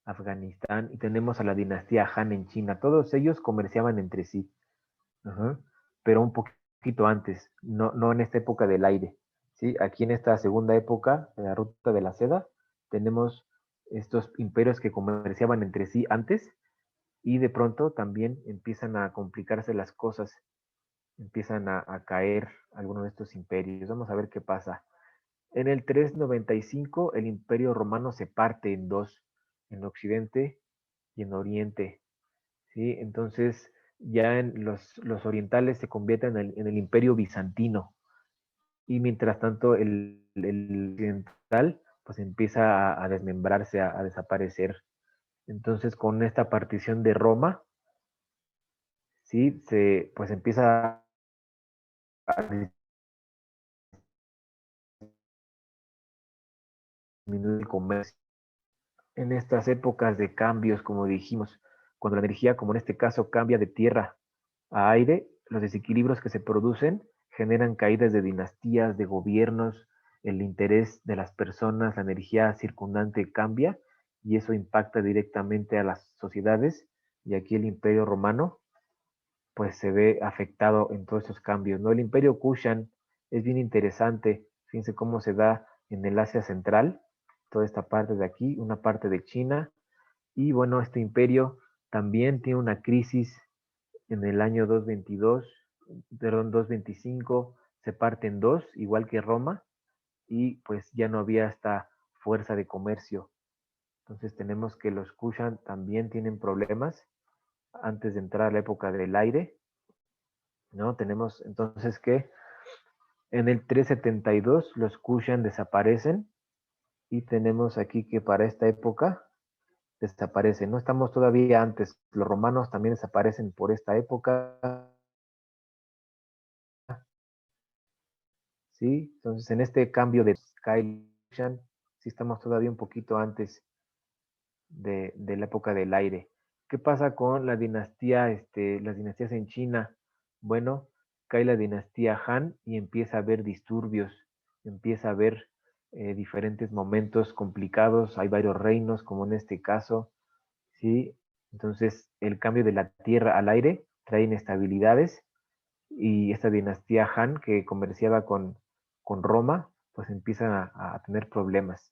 S2: Afganistán, y tenemos a la dinastía Han en China. Todos ellos comerciaban entre sí. Ajá. Pero un poquito antes, no en esta época del aire. ¿Sí? Aquí en esta segunda época, de la ruta de la seda, tenemos estos imperios que comerciaban entre sí antes y de pronto también empiezan a complicarse las cosas, empiezan a caer algunos de estos imperios. Vamos a ver qué pasa. En el 395 el imperio romano se parte en dos, en Occidente y en Oriente. ¿Sí? Entonces ya en los orientales se convierten en el imperio bizantino y mientras tanto el occidental pues empieza a desmembrarse, a desaparecer. Entonces con esta partición de Roma, ¿sí? Pues empieza a disminuir el comercio. En estas épocas de cambios, como dijimos, cuando la energía, como en este caso, cambia de tierra a aire, los desequilibrios que se producen generan caídas de dinastías, de gobiernos, el interés de las personas, la energía circundante cambia y eso impacta directamente a las sociedades y aquí el imperio romano pues se ve afectado en todos esos cambios, ¿no? El imperio Kushan es bien interesante, fíjense cómo se da en el Asia Central, toda esta parte de aquí, una parte de China, y bueno, este imperio también tiene una crisis en el año 222, perdón, 225, se parte en dos, igual que Roma, y pues ya no había esta fuerza de comercio. Entonces tenemos que los Kushan también tienen problemas antes de entrar a la época del aire, ¿no? Tenemos entonces que en el 372 los Kushan desaparecen y tenemos aquí que para esta época desaparecen. No estamos todavía antes. Los romanos también desaparecen por esta época. ¿Sí? Entonces en este cambio de Sky Kushan, sí estamos todavía un poquito antes de la época del aire. ¿Qué pasa con la dinastía, las dinastías en China? Bueno, cae la dinastía Han y empieza a haber disturbios, empieza a haber diferentes momentos complicados, hay varios reinos, como en este caso, ¿sí? Entonces, el cambio de la tierra al aire trae inestabilidades y esta dinastía Han que comerciaba con Roma, pues empiezan a tener problemas.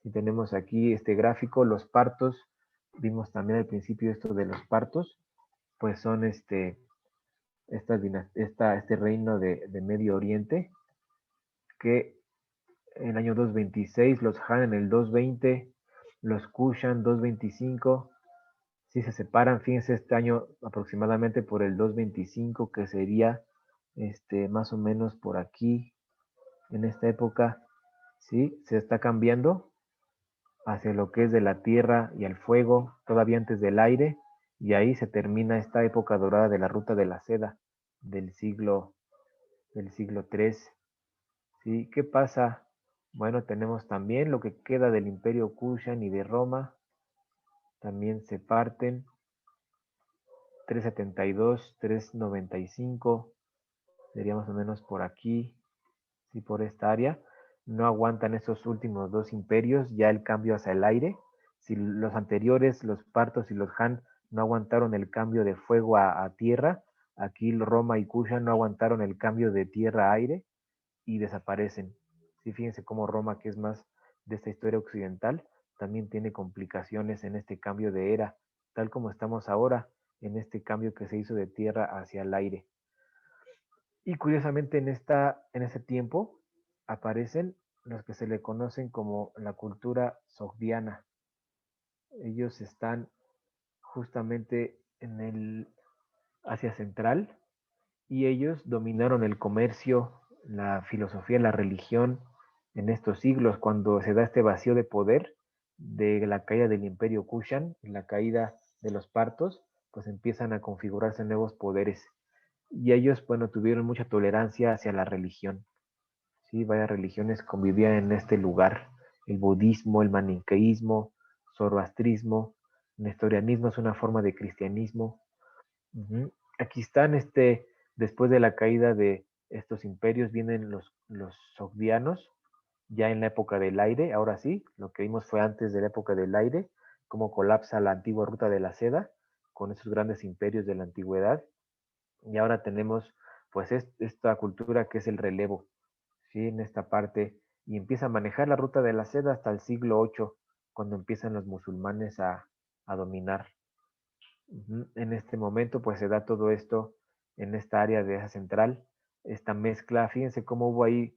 S2: Y tenemos aquí este gráfico, los partos, vimos también al principio esto de los partos, pues son este reino de Medio Oriente, que en el año 226, los Han en el 220, los Kushan 225, si se separan, fíjense este año aproximadamente por el 225, que sería más o menos por aquí, en esta época, sí, se está cambiando hacia lo que es de la tierra y el fuego, todavía antes del aire, y ahí se termina esta época dorada de la ruta de la seda del siglo III. ¿Sí? ¿Qué pasa? Bueno, tenemos también lo que queda del imperio Kushan y de Roma, también se parten, 372, 395, sería más o menos por aquí, sí, por esta área. No aguantan esos últimos dos imperios, ya el cambio hacia el aire. Si los anteriores, los partos y los Han, no aguantaron el cambio de fuego a tierra, aquí Roma y Kushan no aguantaron el cambio de tierra a aire y desaparecen. Sí, fíjense cómo Roma, que es más de esta historia occidental, también tiene complicaciones en este cambio de era, tal como estamos ahora, en este cambio que se hizo de tierra hacia el aire. Y curiosamente en ese tiempo aparecen los que se le conocen como la cultura sogdiana. Ellos están justamente en el Asia Central y ellos dominaron el comercio, la filosofía, la religión en estos siglos, cuando se da este vacío de poder de la caída del imperio Kushan, la caída de los partos, pues empiezan a configurarse nuevos poderes. Y ellos, bueno, tuvieron mucha tolerancia hacia la religión. Sí, varias religiones convivían en este lugar. El budismo, el maniqueísmo, zoroastrismo, el nestorianismo es una forma de cristianismo. Uh-huh. Aquí están, después de la caída de estos imperios, vienen los sogdianos, ya en la época del aire, ahora sí, lo que vimos fue antes de la época del aire, cómo colapsa la antigua ruta de la seda con esos grandes imperios de la antigüedad. Y ahora tenemos pues esta cultura que es el relevo, ¿sí? En esta parte, y empieza a manejar la ruta de la seda hasta el siglo VIII, cuando empiezan los musulmanes a dominar. En este momento pues se da todo esto en esta área de Asia Central, esta mezcla. Fíjense cómo hubo ahí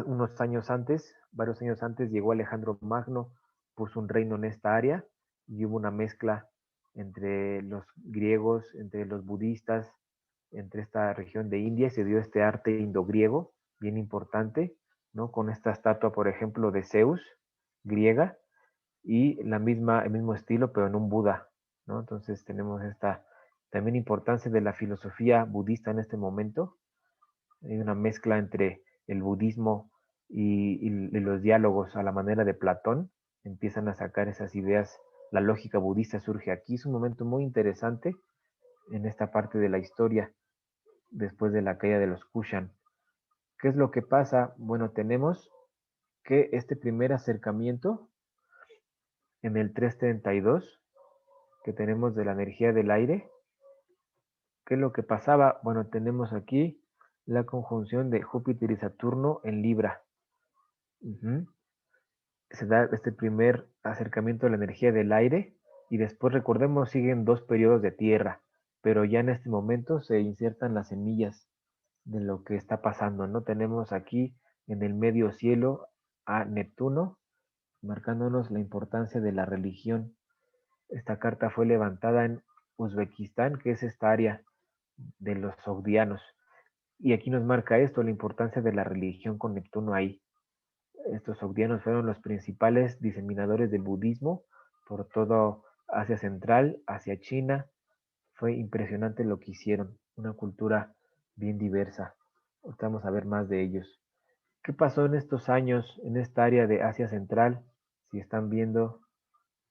S2: unos años antes, varios años antes, llegó Alejandro Magno, puso un reino en esta área y hubo una mezcla entre los griegos, entre los budistas, entre esta región de India, y se dio este arte indogriego bien importante, ¿no? Con esta estatua, por ejemplo, de Zeus, griega, y el mismo estilo, pero en un Buda, ¿no? Entonces tenemos esta también importancia de la filosofía budista en este momento. Hay una mezcla entre el budismo y los diálogos a la manera de Platón. Empiezan a sacar esas ideas, la lógica budista surge aquí. Es un momento muy interesante en esta parte de la historia después de la caída de los Kushan. ¿Qué es lo que pasa? Bueno, tenemos que este primer acercamiento en el 332 que tenemos de la energía del aire. ¿Qué es lo que pasaba? Bueno, tenemos aquí la conjunción de Júpiter y Saturno en Libra. Se da este primer acercamiento a la energía del aire y después, recordemos, siguen 2 periodos de tierra, pero ya en este momento se insertan las semillas de lo que está pasando, ¿no? Tenemos aquí en el medio cielo a Neptuno, marcándonos la importancia de la religión. Esta carta fue levantada en Uzbekistán, que es esta área de los sogdianos. Y aquí nos marca esto, la importancia de la religión con Neptuno ahí. Estos sogdianos fueron los principales diseminadores del budismo por todo Asia Central, hacia China. Fue impresionante lo que hicieron, una cultura bien diversa. Vamos a ver más de ellos. ¿Qué pasó en estos años en esta área de Asia Central? Si están viendo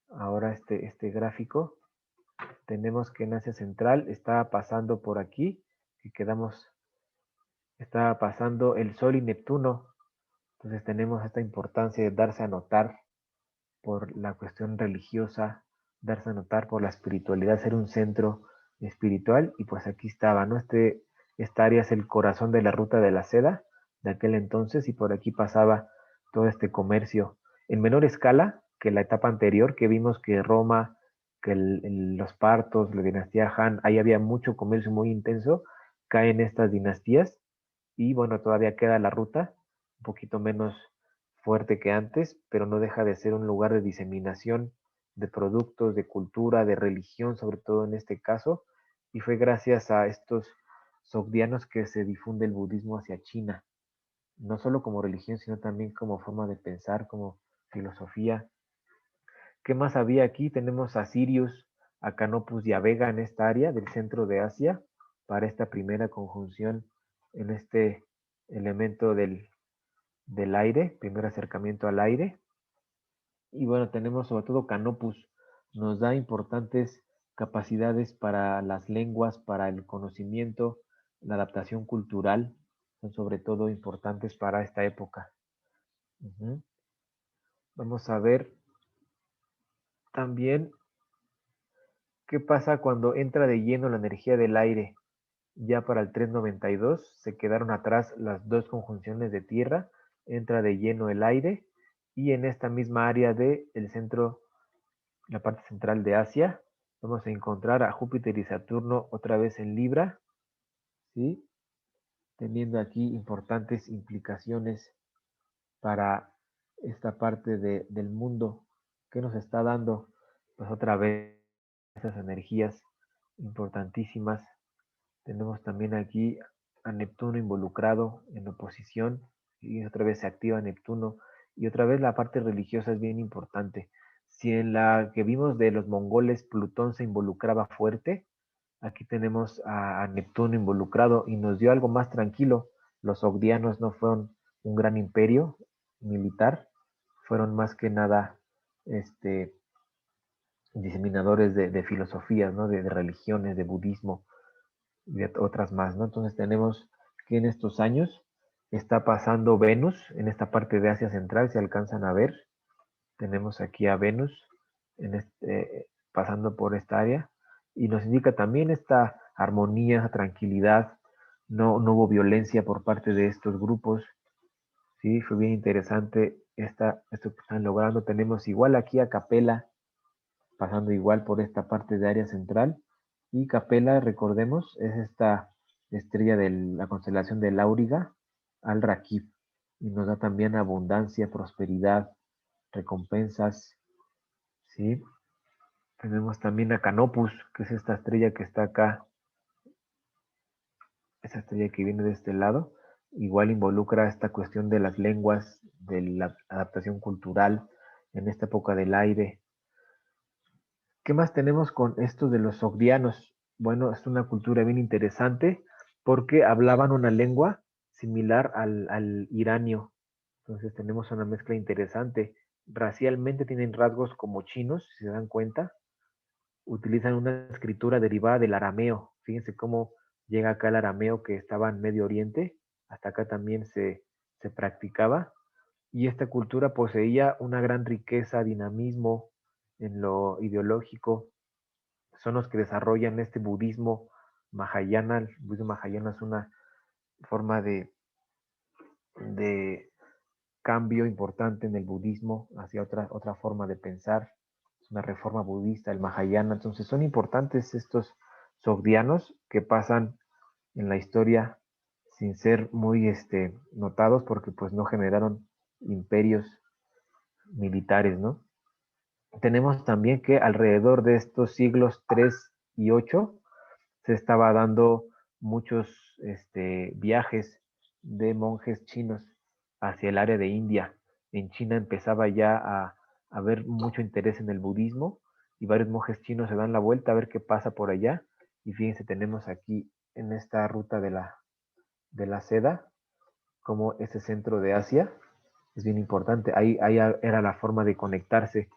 S2: ahora este gráfico, tenemos que en Asia Central estaba pasando por aquí, que estaba pasando el Sol y Neptuno. Entonces tenemos esta importancia de darse a notar por la cuestión religiosa, darse a notar por la espiritualidad, ser un centro espiritual. Y pues aquí estaba, ¿no? Esta área es el corazón de la ruta de la seda de aquel entonces, y por aquí pasaba todo este comercio en menor escala que la etapa anterior, que vimos que Roma, que los partos, la dinastía Han, ahí había mucho comercio muy intenso. Caen estas dinastías y bueno, todavía queda la ruta, un poquito menos fuerte que antes, pero no deja de ser un lugar de diseminación de productos, de cultura, de religión, sobre todo en este caso, y fue gracias a estos sogdianos que se difunde el budismo hacia China, no solo como religión, sino también como forma de pensar, como filosofía. ¿Qué más había aquí? Tenemos a Sirius, a Canopus y a Vega en esta área del centro de Asia para esta primera conjunción en este elemento del aire, primer acercamiento al aire. Y bueno, tenemos sobre todo Canopus, nos da importantes capacidades para las lenguas, para el conocimiento, la adaptación cultural, son sobre todo importantes para esta época. Vamos a ver también qué pasa cuando entra de lleno la energía del aire. Ya para el 392 se quedaron atrás las 2 conjunciones de tierra, entra de lleno el aire, y en esta misma área del centro, la parte central de Asia, vamos a encontrar a Júpiter y Saturno otra vez en Libra, ¿sí? Teniendo aquí importantes implicaciones para esta parte del mundo. ¿Qué nos está dando? Pues otra vez esas energías importantísimas. Tenemos también aquí a Neptuno involucrado en oposición, y otra vez se activa Neptuno, y otra vez la parte religiosa es bien importante. Si en la que vimos de los mongoles Plutón se involucraba fuerte, aquí tenemos a Neptuno involucrado y nos dio algo más tranquilo. Los sogdianos no fueron un gran imperio militar, fueron más que nada diseminadores de filosofías, ¿no? de religiones, de budismo y de otras más, ¿no? Entonces tenemos que en estos años está pasando Venus en esta parte de Asia Central, se alcanzan a ver. Tenemos aquí a Venus pasando por esta área, y nos indica también esta armonía, tranquilidad, no hubo violencia por parte de estos grupos. Sí, fue bien interesante esto que están logrando. Tenemos igual aquí a Capela, pasando igual por esta parte de área central. Y Capela, recordemos, es esta estrella de la constelación del Auriga, al Rakib. Y nos da también abundancia, prosperidad, recompensas. ¿Sí? Tenemos también a Canopus, que es esta estrella que está acá, esa estrella que viene de este lado. Igual involucra esta cuestión de las lenguas, de la adaptación cultural en esta época del aire. ¿Qué más tenemos con esto de los sogdianos? Bueno, es una cultura bien interesante porque hablaban una lengua similar al iranio. Entonces tenemos una mezcla interesante. Racialmente tienen rasgos como chinos, si se dan cuenta. Utilizan una escritura derivada del arameo. Fíjense cómo llega acá el arameo que estaba en Medio Oriente. Hasta acá también se practicaba. Y esta cultura poseía una gran riqueza, dinamismo en lo ideológico. Son los que desarrollan este budismo mahayana. El budismo mahayana es una forma de cambio importante en el budismo hacia otra forma de pensar. Es una reforma budista, el mahayana. Entonces son importantes estos sogdianos que pasan en la historia sin ser muy notados porque pues no generaron imperios militares, ¿no? Tenemos también que alrededor de estos siglos 3 y 8 se estaba dando muchos viajes de monjes chinos hacia el área de India. En China empezaba ya a haber mucho interés en el budismo y varios monjes chinos se dan la vuelta a ver qué pasa por allá. Y fíjense, tenemos aquí en esta ruta de la seda, como este centro de Asia es bien importante. Ahí era la forma de conectarse.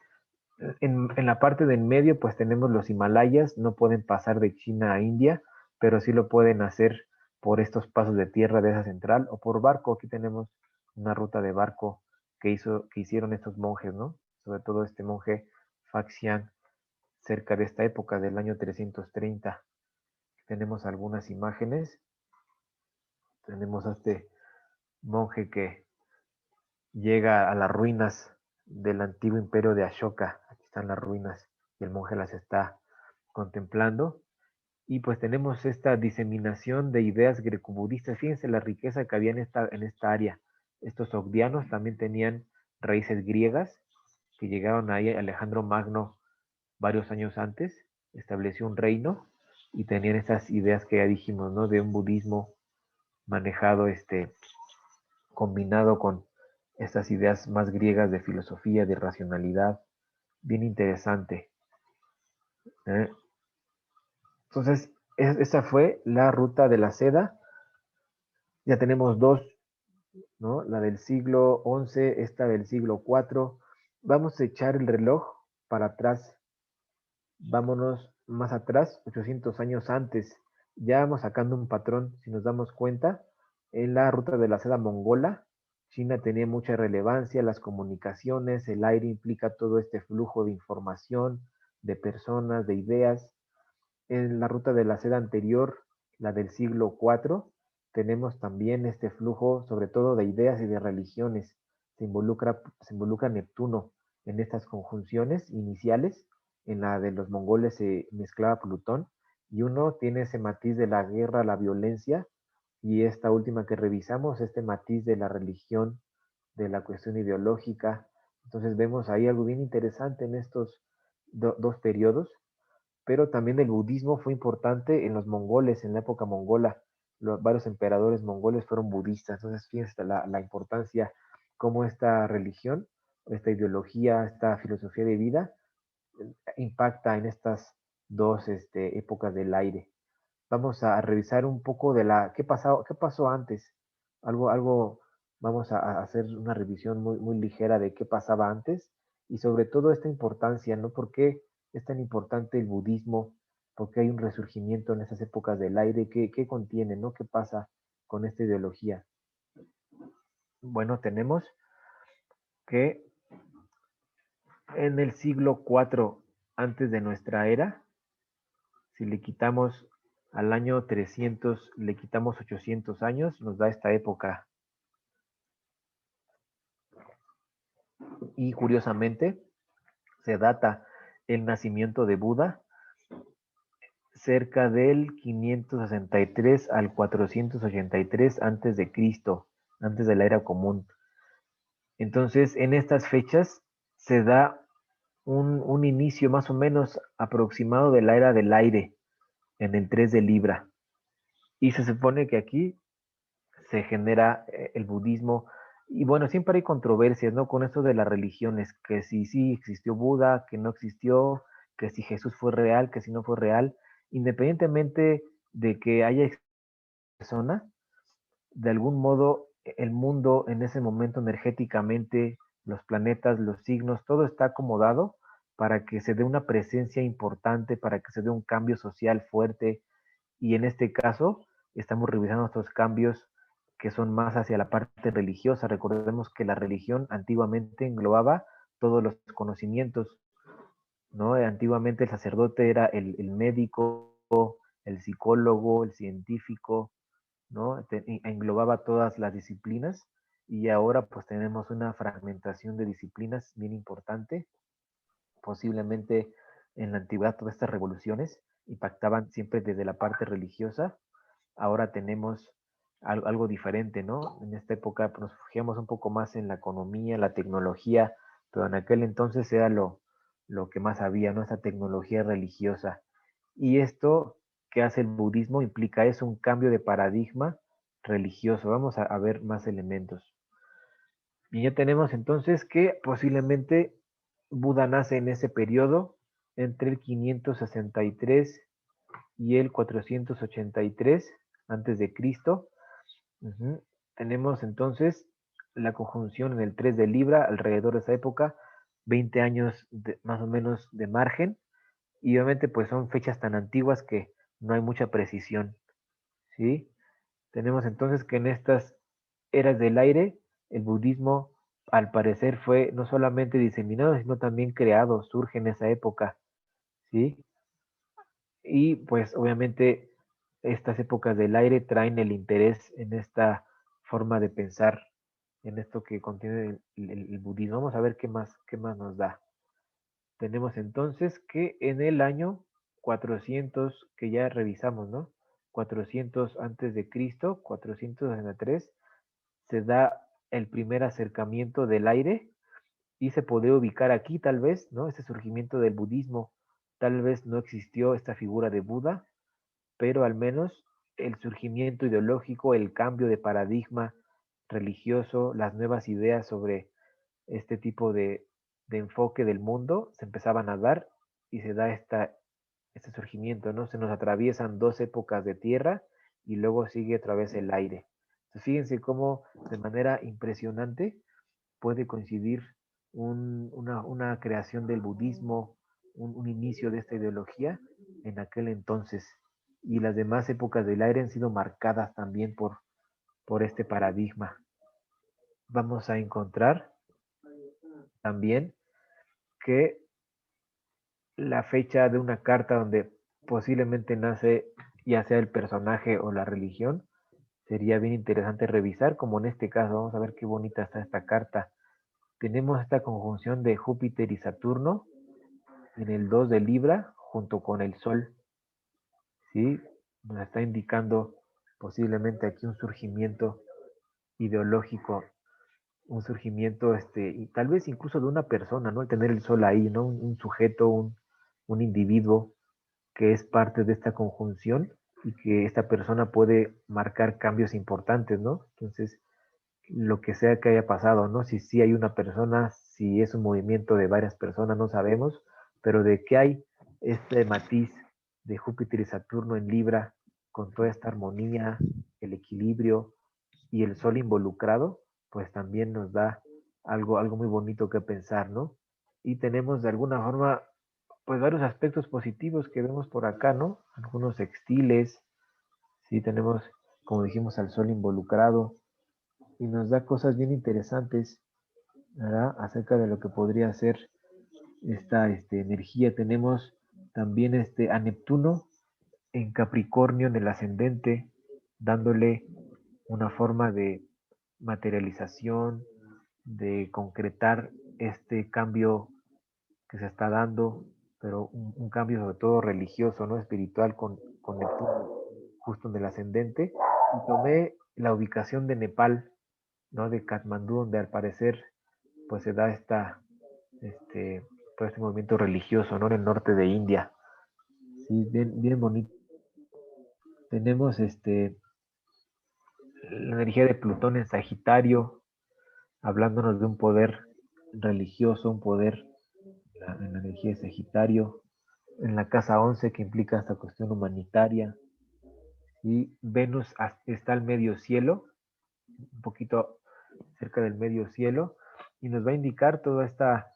S2: En la parte del medio, pues tenemos los Himalayas, no pueden pasar de China a India, pero sí lo pueden hacer por estos pasos de tierra de esa central o por barco. Aquí tenemos una ruta de barco que hicieron estos monjes, ¿no? Sobre todo este monje Faxian, cerca de esta época del año 330. Tenemos algunas imágenes. Tenemos a este monje que llega a las ruinas del antiguo imperio de Ashoka. Aquí están las ruinas y el monje las está contemplando. Y pues tenemos esta diseminación de ideas grecobudistas. Fíjense la riqueza que había en esta área. Estos sogdianos también tenían raíces griegas que llegaron ahí. Alejandro Magno varios años antes estableció un reino y tenían esas ideas que ya dijimos, ¿no? De un budismo manejado, combinado con estas ideas más griegas de filosofía, de racionalidad, bien interesante. ¿Eh? Entonces, esa fue la ruta de la seda. Ya tenemos dos, ¿no? La del siglo XI, esta del siglo IV. Vamos a echar el reloj para atrás. Vámonos más atrás, 800 años antes. Ya vamos sacando un patrón, si nos damos cuenta, en la ruta de la seda mongola. China tenía mucha relevancia, las comunicaciones, el aire implica todo este flujo de información, de personas, de ideas. En la ruta de la seda anterior, la del siglo IV, tenemos también este flujo, sobre todo de ideas y de religiones. Se involucra Neptuno en estas conjunciones iniciales. En la de los mongoles se mezclaba Plutón y uno tiene ese matiz de la guerra, la violencia, y esta última que revisamos, este matiz de la religión, de la cuestión ideológica. Entonces vemos ahí algo bien interesante en estos dos periodos, pero también el budismo fue importante en los mongoles, en la época mongola. Varios emperadores mongoles fueron budistas. Entonces, fíjense la importancia, cómo esta religión, esta ideología, esta filosofía de vida impacta en estas dos épocas del aire. Vamos a revisar un poco de qué pasó antes. Vamos a hacer una revisión muy, muy ligera de qué pasaba antes y sobre todo esta importancia, ¿no? ¿Por qué es tan importante el budismo? ¿Por qué hay un resurgimiento en esas épocas del aire? ¿Qué contiene, ¿no? ¿Qué pasa con esta ideología? Bueno, tenemos que en el siglo IV antes de nuestra era. Si le quitamos al año 300, le quitamos 800 años, nos da esta época. Y curiosamente, se data el nacimiento de Buda cerca del 563 al 483 antes de Cristo, antes de la era común. Entonces, en estas fechas se da un inicio más o menos aproximado de la era del aire, en el 3 de Libra. Y se supone que aquí se genera el budismo. Y bueno, siempre hay controversias, ¿no? Con esto de las religiones, que si sí existió Buda, que no existió, que si Jesús fue real, que si no fue real. Independientemente de que haya persona, de algún modo el mundo en ese momento energéticamente, los planetas, los signos, todo está acomodado para que se dé una presencia importante, para que se dé un cambio social fuerte. Y en este caso estamos revisando estos cambios que son más hacia la parte religiosa. Recordemos que la religión antiguamente englobaba todos los conocimientos, ¿no? Antiguamente el sacerdote era el médico, el psicólogo, el científico, ¿no? Englobaba todas las disciplinas y ahora pues tenemos una fragmentación de disciplinas bien importante. Posiblemente en la antigüedad todas estas revoluciones impactaban siempre desde la parte religiosa. Ahora tenemos algo diferente, ¿no? En esta época nos refugiamos un poco más en la economía, la tecnología, pero en aquel entonces era lo que más había, ¿no? Esa tecnología religiosa. Y esto que hace el budismo implica es un cambio de paradigma religioso. Vamos a ver más elementos. Y ya tenemos entonces que posiblemente Buda nace en ese periodo entre el 563 y el 483 antes de Cristo. Uh-huh. Tenemos entonces la conjunción en el 3 de Libra alrededor de esa época, 20 años más o menos de margen, y obviamente pues son fechas tan antiguas que no hay mucha precisión, ¿sí? Tenemos entonces que en estas eras del aire, el budismo al parecer fue no solamente diseminado, sino también creado, surge en esa época, ¿sí? Y pues obviamente estas épocas del aire traen el interés en esta forma de pensar, en esto que contiene el budismo. Vamos a ver qué más nos da. Tenemos entonces que en el año 400, que ya revisamos, ¿no? 400 antes de Cristo, 463, se da el primer acercamiento del aire y se puede ubicar aquí tal vez, ¿no? Ese surgimiento del budismo. Tal vez no existió esta figura de Buda, pero al menos el surgimiento ideológico, el cambio de paradigma religioso, las nuevas ideas sobre este tipo de enfoque del mundo se empezaban a dar y se da este surgimiento, ¿no? Se nos atraviesan dos épocas de tierra y luego sigue otra vez el aire. Entonces, fíjense cómo de manera impresionante puede coincidir una creación del budismo, un inicio de esta ideología en aquel entonces. Y las demás épocas del aire han sido marcadas también por este paradigma. Vamos a encontrar también que la fecha de una carta donde posiblemente nace ya sea el personaje o la religión, sería bien interesante revisar, como en este caso, vamos a ver qué bonita está esta carta. Tenemos esta conjunción de Júpiter y Saturno en el 2 de Libra junto con el Sol, ¿sí? Nos está indicando posiblemente aquí un surgimiento ideológico, un surgimiento, y tal vez incluso de una persona, ¿no? El tener el Sol ahí, ¿no? Un sujeto, un individuo que es parte de esta conjunción y que esta persona puede marcar cambios importantes, ¿no? Entonces, lo que sea que haya pasado, ¿no? Si sí hay una persona, si es un movimiento de varias personas, no sabemos, pero de que hay este matiz de Júpiter y Saturno en Libra, con toda esta armonía, el equilibrio y el Sol involucrado, pues también nos da algo muy bonito que pensar, ¿no? Y tenemos de alguna forma, pues varios aspectos positivos que vemos por acá, ¿no? Algunos textiles, sí, tenemos, como dijimos, al Sol involucrado, y nos da cosas bien interesantes, ¿verdad? Acerca de lo que podría ser esta energía. Tenemos también a Neptuno en Capricornio en el ascendente, dándole una forma de materialización, de concretar este cambio que se está dando, pero un cambio sobre todo religioso, ¿no? Espiritual con Neptuno justo en el ascendente. Y tomé la ubicación de Nepal, ¿no? De Katmandú, donde al parecer pues se da todo este movimiento religioso, ¿no? En el norte de India. Sí, bien, bien bonito. Tenemos la energía de Plutón en Sagitario, hablándonos de un poder religioso, un poder en la energía de Sagitario, en la casa 11 que implica esta cuestión humanitaria, y Venus está al medio cielo, un poquito cerca del medio cielo, y nos va a indicar toda esta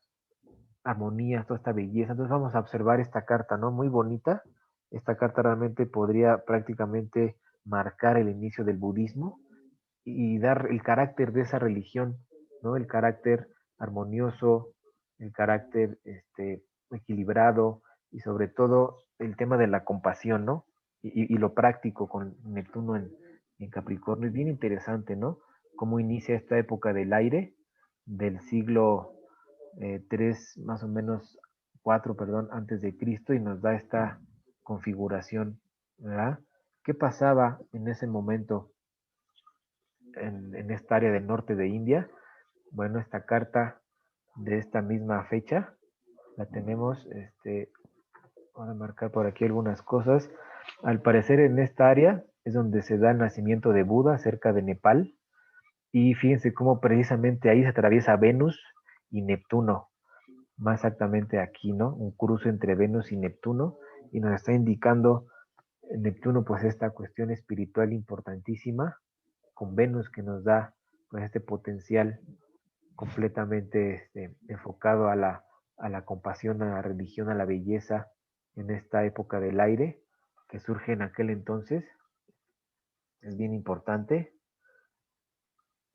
S2: armonía, toda esta belleza. Entonces vamos a observar esta carta, ¿no? Muy bonita. Esta carta realmente podría prácticamente marcar el inicio del budismo y dar el carácter de esa religión, ¿no? El carácter armonioso, el carácter equilibrado y sobre todo el tema de la compasión, ¿no? Y lo práctico con Neptuno en Capricornio. Es bien interesante, ¿no? Cómo inicia esta época del aire del siglo 3, más o menos 4, perdón, antes de Cristo y nos da esta configuración, ¿verdad? ¿Qué pasaba en ese momento en esta área del norte de India? Bueno, esta carta de esta misma fecha la tenemos, voy a marcar por aquí algunas cosas. Al parecer en esta área es donde se da el nacimiento de Buda, cerca de Nepal, y fíjense cómo precisamente ahí se atraviesa Venus y Neptuno, más exactamente aquí, ¿no? Un cruce entre Venus y Neptuno, y nos está indicando Neptuno, pues esta cuestión espiritual importantísima, con Venus que nos da pues este potencial completamente enfocado a la compasión, a la religión, a la belleza, en esta época del aire que surge en aquel entonces. Es bien importante.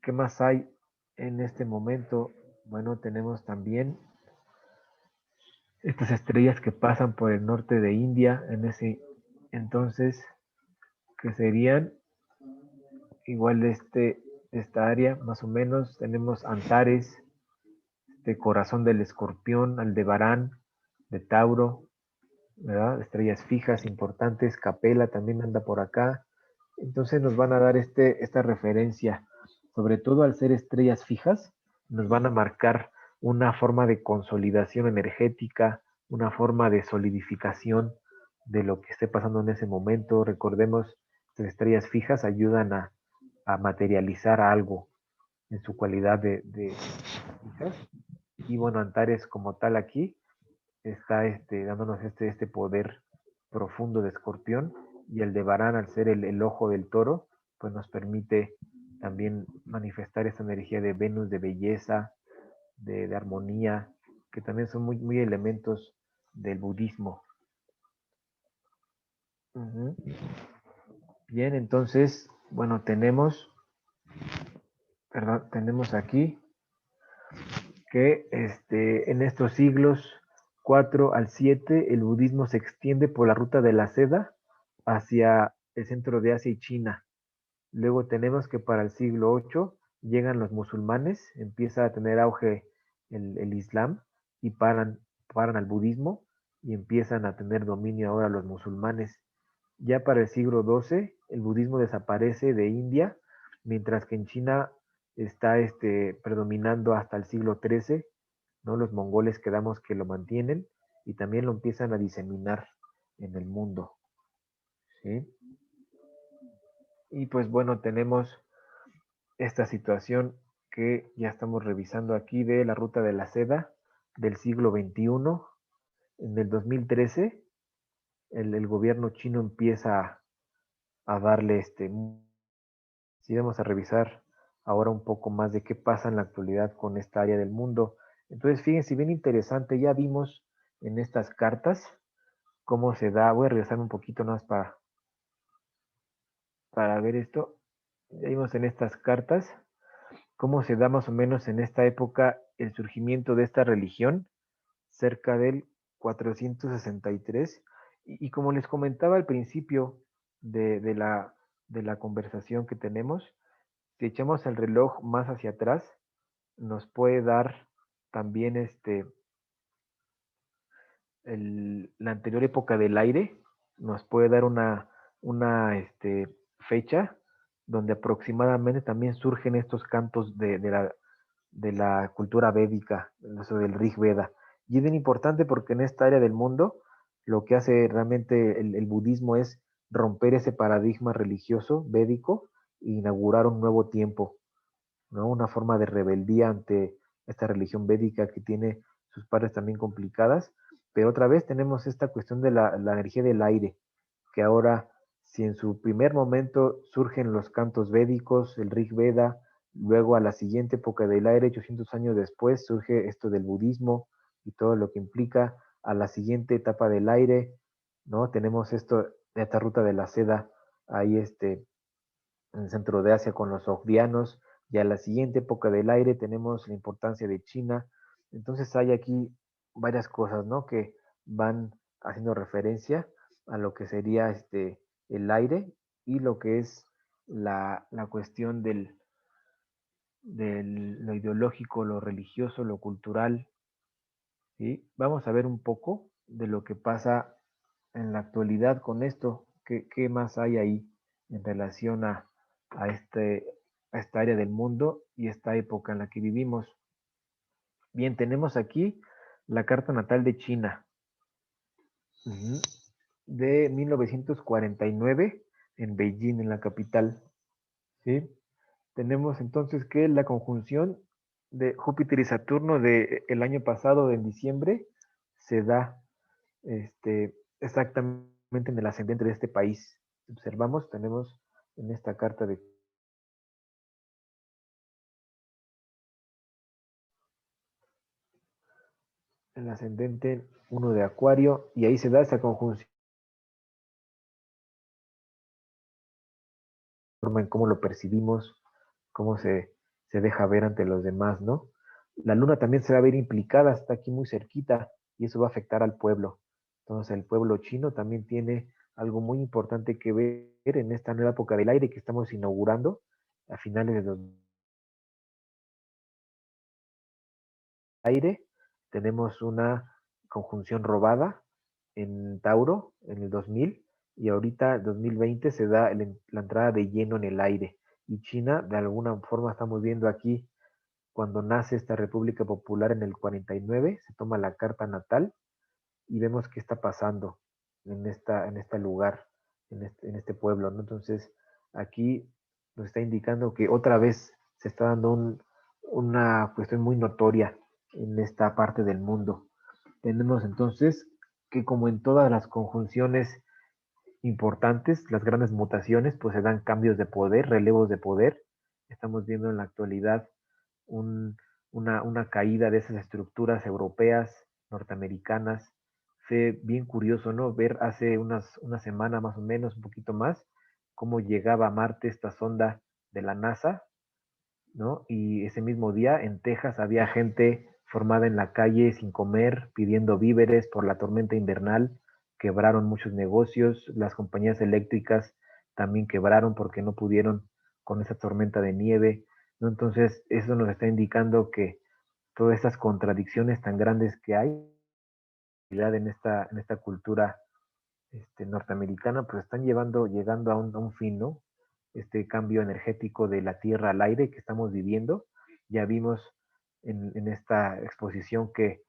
S2: ¿Qué más hay en este momento? Bueno, tenemos también estas estrellas que pasan por el norte de India en ese entonces, que serían igual de esta área, más o menos. Tenemos Antares, de Corazón del Escorpión, Aldebarán, de Tauro, ¿verdad? Estrellas fijas importantes, Capela también anda por acá. Entonces nos van a dar esta referencia, sobre todo al ser estrellas fijas, nos van a marcar una forma de consolidación energética, una forma de solidificación de lo que esté pasando en ese momento. Recordemos, las estrellas fijas ayudan a materializar algo en su cualidad de fijas. Y bueno, Antares como tal aquí está dándonos este poder profundo de Escorpión, y el de Varán, al ser el ojo del toro, pues nos permite también manifestar esta energía de Venus, de belleza, de armonía, que también son muy, muy elementos del budismo. Uh-huh. Bien, entonces, bueno, tenemos aquí que en estos siglos 4 al 7 el budismo se extiende por la ruta de la seda hacia el centro de Asia y China. Luego tenemos que para el siglo 8 llegan los musulmanes, empieza a tener auge el Islam y paran al budismo y empiezan a tener dominio ahora los musulmanes. Ya para el siglo 12 el budismo desaparece de India, mientras que en China está predominando hasta el siglo 13, ¿no? Los mongoles quedamos que lo mantienen y también lo empiezan a diseminar en el mundo, ¿sí? Y pues bueno, tenemos esta situación que ya estamos revisando aquí de la ruta de la seda del siglo XXI. En el 2013, el gobierno chino empieza a darle sí, vamos a revisar ahora un poco más de qué pasa en la actualidad con esta área del mundo. Entonces, fíjense, bien interesante, ya vimos en estas cartas cómo se da. Voy a regresar un poquito más para ver esto. Ya vimos en estas cartas cómo se da más o menos en esta época el surgimiento de esta religión, cerca del 463. Y como les comentaba al principio de la conversación que tenemos, si echamos el reloj más hacia atrás, nos puede dar también la anterior época del aire, nos puede dar una fecha donde aproximadamente también surgen estos cantos de la cultura védica, eso del Rig Veda. Y es bien importante porque en esta área del mundo lo que hace realmente el budismo es romper ese paradigma religioso védico e inaugurar un nuevo tiempo, ¿no? Una forma de rebeldía ante esta religión védica que tiene sus partes también complicadas, pero otra vez tenemos esta cuestión de la energía del aire, que ahora, si en su primer momento surgen los cantos védicos, el Rig Veda, luego a la siguiente época del aire, 800 años después, surge esto del budismo y todo lo que implica, a la siguiente etapa del aire, ¿no? Tenemos esta ruta de la seda ahí en el centro de Asia con los sogdianos, y a la siguiente época del aire tenemos la importancia de China. Entonces hay aquí varias cosas, ¿no? Que van haciendo referencia a lo que sería el aire y lo que es la cuestión lo ideológico, lo religioso, lo cultural, ¿sí? Vamos a ver un poco de lo que pasa en la actualidad con esto, qué más hay ahí en relación a, este, a esta área del mundo y esta época en la que vivimos. Bien, tenemos aquí la carta natal de China, de 1949 en Beijing, en la capital, ¿sí? Tenemos entonces que la conjunción de Júpiter y Saturno del año pasado, en diciembre, se da exactamente en el ascendente de este país. Observamos, tenemos en esta carta de el ascendente 1 de Acuario, y ahí se da esa conjunción en cómo lo percibimos, cómo se deja ver ante los demás, ¿no? La luna también se va a ver implicada, está aquí muy cerquita, y eso va a afectar al pueblo. Entonces el pueblo chino también tiene algo muy importante que ver en esta nueva época del aire que estamos inaugurando a finales de los aire. Tenemos una conjunción robada en Tauro en el 2000, y ahorita 2020 se da la entrada de lleno en el aire. Y China, de alguna forma, estamos viendo aquí cuando nace esta República Popular en el 49, se toma la carta natal y vemos qué está pasando en este lugar, en este pueblo, ¿no? Entonces, aquí nos está indicando que otra vez se está dando una cuestión muy notoria en esta parte del mundo. Tenemos entonces que, como en todas las conjunciones importantes, las grandes mutaciones, pues se dan cambios de poder, relevos de poder. Estamos viendo en la actualidad un, una caída de esas estructuras europeas, norteamericanas. Fue bien curioso, ¿no? Ver hace una semana más o menos, un poquito más, cómo llegaba a Marte esta sonda de la NASA, ¿no? Y ese mismo día en Texas había gente formada en la calle sin comer, pidiendo víveres por la tormenta invernal. Quebraron muchos negocios, las compañías eléctricas también quebraron porque no pudieron con esa tormenta de nieve, ¿no? Entonces, eso nos está indicando que todas estas contradicciones tan grandes que hay en esta cultura norteamericana, pues están llegando a un fin, ¿no? Este cambio energético de la tierra al aire que estamos viviendo. Ya vimos en esta exposición que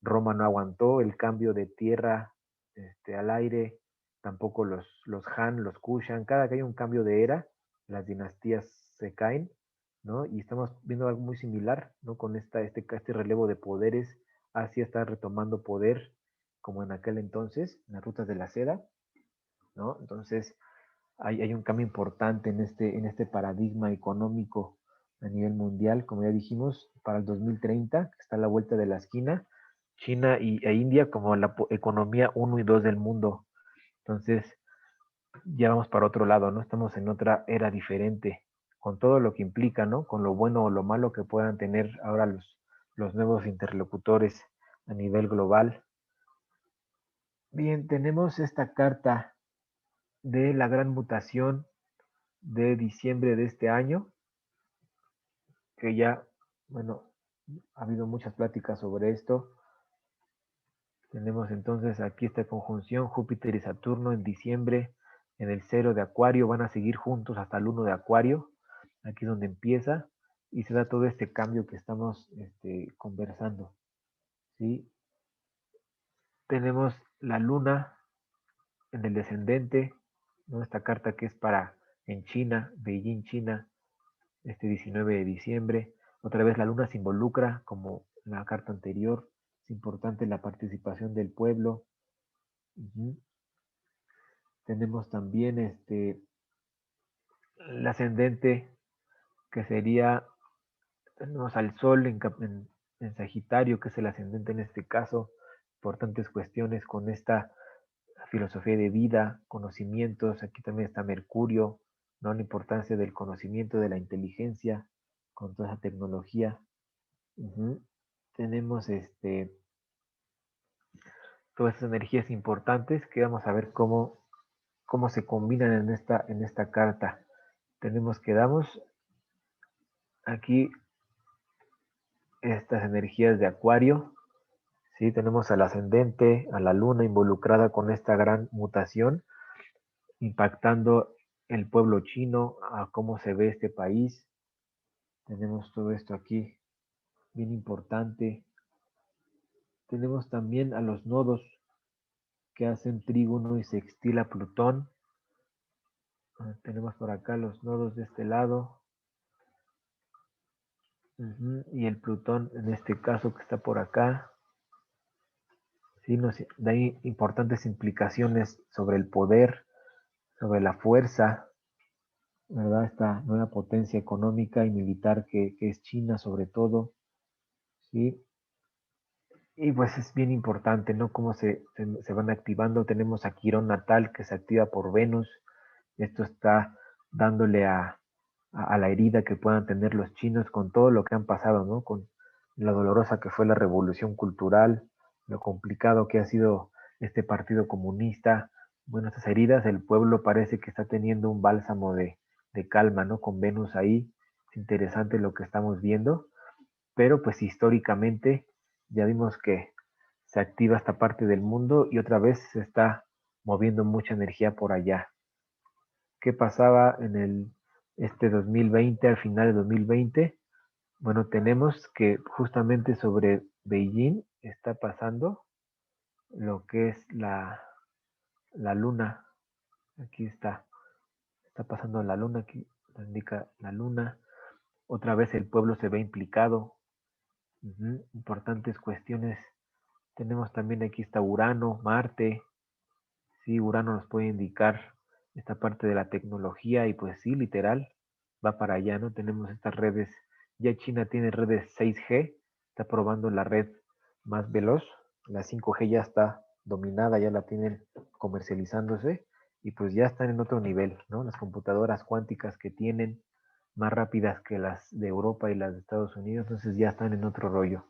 S2: Roma no aguantó el cambio de tierra al aire, tampoco los Han, los Kushan, cada que hay un cambio de era, las dinastías se caen, ¿no? Y estamos viendo algo muy similar, ¿no? Con este relevo de poderes. Asia está retomando poder como en aquel entonces, en las rutas de la seda, ¿no? Entonces, hay un cambio importante en este paradigma económico a nivel mundial, como ya dijimos, para el 2030, que está a la vuelta de la esquina, China e India como la economía 1 y 2 del mundo. Entonces, ya vamos para otro lado, ¿no? Estamos en otra era diferente, con todo lo que implica, ¿no? Con lo bueno o lo malo que puedan tener ahora los nuevos interlocutores a nivel global. Bien, tenemos esta carta de la gran mutación de diciembre de este año, que ya, bueno, ha habido muchas pláticas sobre esto. Tenemos entonces aquí esta conjunción Júpiter y Saturno en diciembre en el 0 de Acuario, van a seguir juntos hasta el 1 de Acuario, aquí es donde empieza y se da todo este cambio que estamos conversando, ¿sí? Tenemos la luna en el descendente, ¿no? Esta carta que es para en China, Beijing, China, este 19 de diciembre. Otra vez la luna se involucra como la carta anterior, es importante la participación del pueblo. Uh-huh. Tenemos también el ascendente que sería, tenemos al sol en Sagitario, que es el ascendente en este caso, importantes cuestiones con esta filosofía de vida, conocimientos, aquí también está Mercurio, ¿no? La importancia del conocimiento, de la inteligencia, con toda esa tecnología. Uh-huh. Tenemos todas esas energías importantes que vamos a ver cómo se combinan en esta carta. Tenemos que damos aquí estas energías de Acuario, ¿sí? Tenemos al ascendente, a la luna involucrada con esta gran mutación, impactando el pueblo chino, a cómo se ve este país. Tenemos todo esto aquí, bien importante. Tenemos también a los nodos que hacen trígono y sextil a Plutón. Tenemos por acá los nodos de este lado. Y el Plutón en este caso que está por acá. Sí, nos da importantes implicaciones sobre el poder, sobre la fuerza, ¿verdad? Esta nueva potencia económica y militar que es China sobre todo, ¿sí? Y pues es bien importante, ¿no? Cómo se van activando. Tenemos a Quirón natal que se activa por Venus. Esto está dándole a la herida que puedan tener los chinos con todo lo que han pasado, ¿no? Con lo dolorosa que fue la revolución cultural, lo complicado que ha sido este partido comunista. Bueno, estas heridas, el pueblo parece que está teniendo un bálsamo de calma, ¿no? Con Venus ahí. Es interesante lo que estamos viendo, pero pues históricamente ya vimos que se activa esta parte del mundo y otra vez se está moviendo mucha energía por allá. ¿Qué pasaba en el 2020, al final de 2020? Bueno, tenemos que justamente sobre Beijing está pasando lo que es la luna. Aquí está pasando la luna, aquí indica la luna. Otra vez el pueblo se ve implicado. Importantes cuestiones. Tenemos también aquí está Urano, Marte. Sí, Urano nos puede indicar esta parte de la tecnología y pues sí, literal, va para allá, ¿no? Tenemos estas redes, ya China tiene redes 6G, está probando la red más veloz, la 5G ya está dominada, ya la tienen comercializándose y pues ya están en otro nivel, ¿no? Las computadoras cuánticas que tienen más rápidas que las de Europa y las de Estados Unidos, entonces ya están en otro rollo.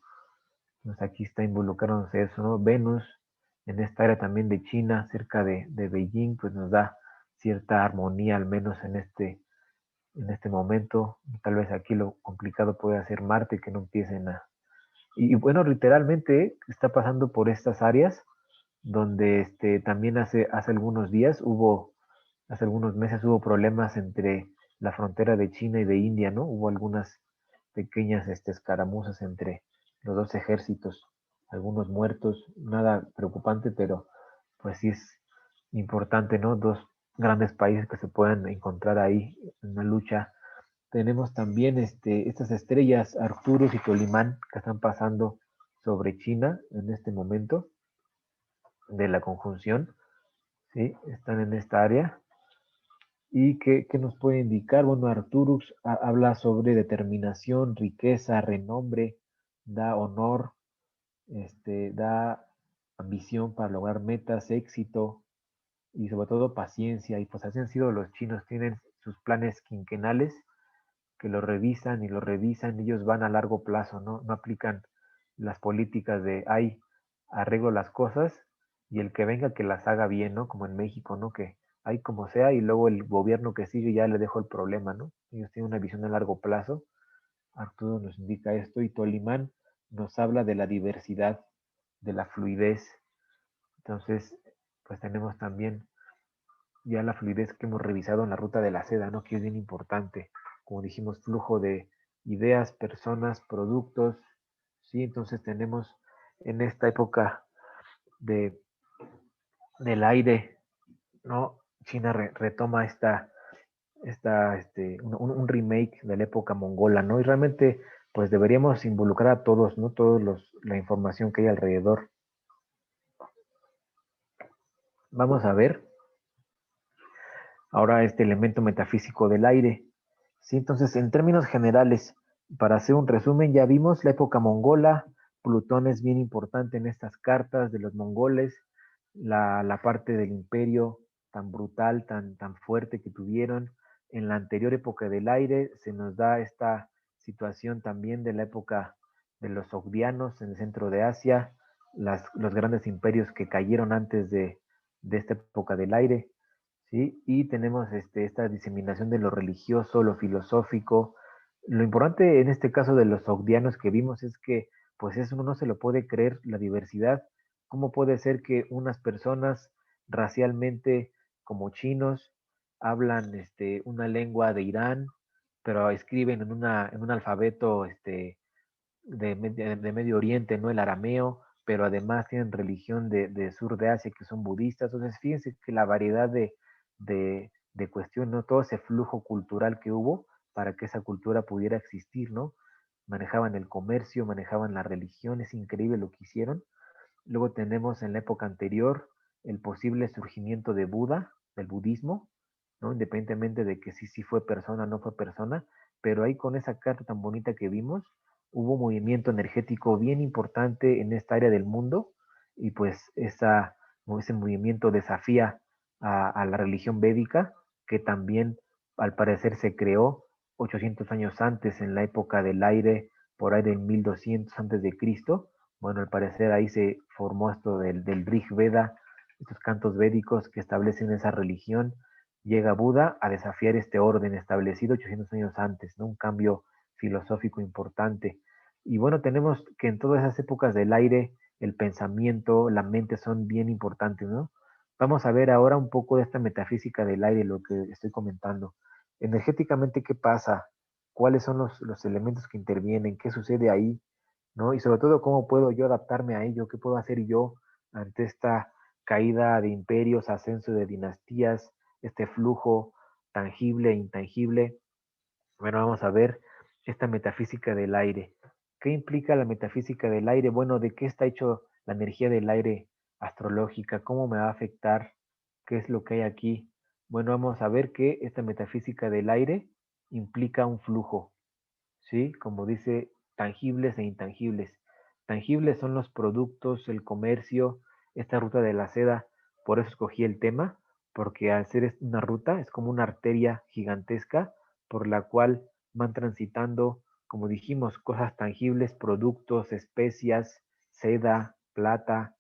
S2: Entonces aquí está involucrándose eso, ¿no? Venus, en esta área también de China, cerca de Beijing, pues nos da cierta armonía, al menos en este momento. Tal vez aquí lo complicado puede ser Marte, que no empiecen a... Y bueno, literalmente está pasando por estas áreas, donde también hace algunos días hace algunos meses hubo problemas entre la frontera de China y de India, ¿no? Hubo algunas pequeñas escaramuzas entre los dos ejércitos, algunos muertos, nada preocupante, pero pues sí es importante, ¿no? Dos grandes países que se puedan encontrar ahí en una lucha. Tenemos también estas estrellas, Arcturus y Tolimán, que están pasando sobre China en este momento de la conjunción, ¿sí? Están en esta área. ¿Y qué nos puede indicar? Bueno, Arturus habla sobre determinación, riqueza, renombre, da honor, da ambición para lograr metas, éxito y sobre todo paciencia. Y pues así han sido los chinos, tienen sus planes quinquenales que lo revisan y lo revisan, ellos van a largo plazo, ¿no? No aplican las políticas de, ay, arreglo las cosas y el que venga que las haga bien, ¿no? Como en México, ¿no? Que hay como sea y luego el gobierno que sigue ya le dejo el problema, ¿no? Ellos tienen una visión a largo plazo. Arturo nos indica esto y Tolimán nos habla de la diversidad, de la fluidez. Entonces, pues tenemos también ya la fluidez que hemos revisado en la ruta de la seda, ¿no? Que es bien importante. Como dijimos, flujo de ideas, personas, productos, ¿sí? Entonces tenemos en esta época de, del aire, ¿no? China retoma un remake de la época mongola, ¿no? Y realmente, pues deberíamos involucrar a todos, ¿no? La información que hay alrededor. Vamos a ver ahora este elemento metafísico del aire. ¿Sí? Entonces, en términos generales, para hacer un resumen, ya vimos la época mongola, Plutón es bien importante en estas cartas de los mongoles, la parte del imperio tan brutal, tan fuerte que tuvieron. En la anterior época del aire se nos da esta situación también de la época de los sogdianos en el centro de Asia, los grandes imperios que cayeron antes de esta época del aire. ¿Sí? Y tenemos esta diseminación de lo religioso, lo filosófico. Lo importante en este caso de los sogdianos que vimos es que, pues eso no se lo puede creer, la diversidad. ¿Cómo puede ser que unas personas racialmente como chinos hablan una lengua de Irán, pero escriben en un alfabeto de Medio Oriente, ¿no? El arameo, pero además tienen religión de sur de Asia que son budistas? Entonces, fíjense que la variedad de cuestión, ¿no? Todo ese flujo cultural que hubo para que esa cultura pudiera existir, ¿no? Manejaban el comercio, manejaban la religión, es increíble lo que hicieron. Luego tenemos en la época anterior el posible surgimiento de Buda, del budismo, ¿no? Independientemente de que sí fue persona, no fue persona, pero ahí con esa carta tan bonita que vimos, hubo un movimiento energético bien importante en esta área del mundo y pues ese movimiento desafía a la religión védica que también al parecer se creó 800 años antes en la época del aire, por ahí del 1200 antes de Cristo. Bueno, al parecer ahí se formó esto del Rig Veda, estos cantos védicos que establecen esa religión. Llega Buda a desafiar este orden establecido 800 años antes, ¿no? Un cambio filosófico importante. Y bueno, tenemos que en todas esas épocas del aire, el pensamiento, la mente son bien importantes, ¿no? Vamos a ver ahora un poco de esta metafísica del aire, lo que estoy comentando. Energéticamente, ¿qué pasa? ¿Cuáles son los elementos que intervienen? ¿Qué sucede ahí? ¿No? Y sobre todo, ¿cómo puedo yo adaptarme a ello? ¿Qué puedo hacer yo ante esta caída de imperios, ascenso de dinastías, este flujo tangible e intangible? Bueno, vamos a ver esta metafísica del aire. ¿Qué implica la metafísica del aire? Bueno, ¿de qué está hecho la energía del aire astrológica? ¿Cómo me va a afectar? ¿Qué es lo que hay aquí? Bueno, vamos a ver que esta metafísica del aire implica un flujo, ¿sí? Como dice, tangibles e intangibles. Tangibles son los productos, el comercio, esta ruta de la seda. Por eso escogí el tema, porque al ser una ruta es como una arteria gigantesca por la cual van transitando, como dijimos, cosas tangibles, productos, especias, seda, plata,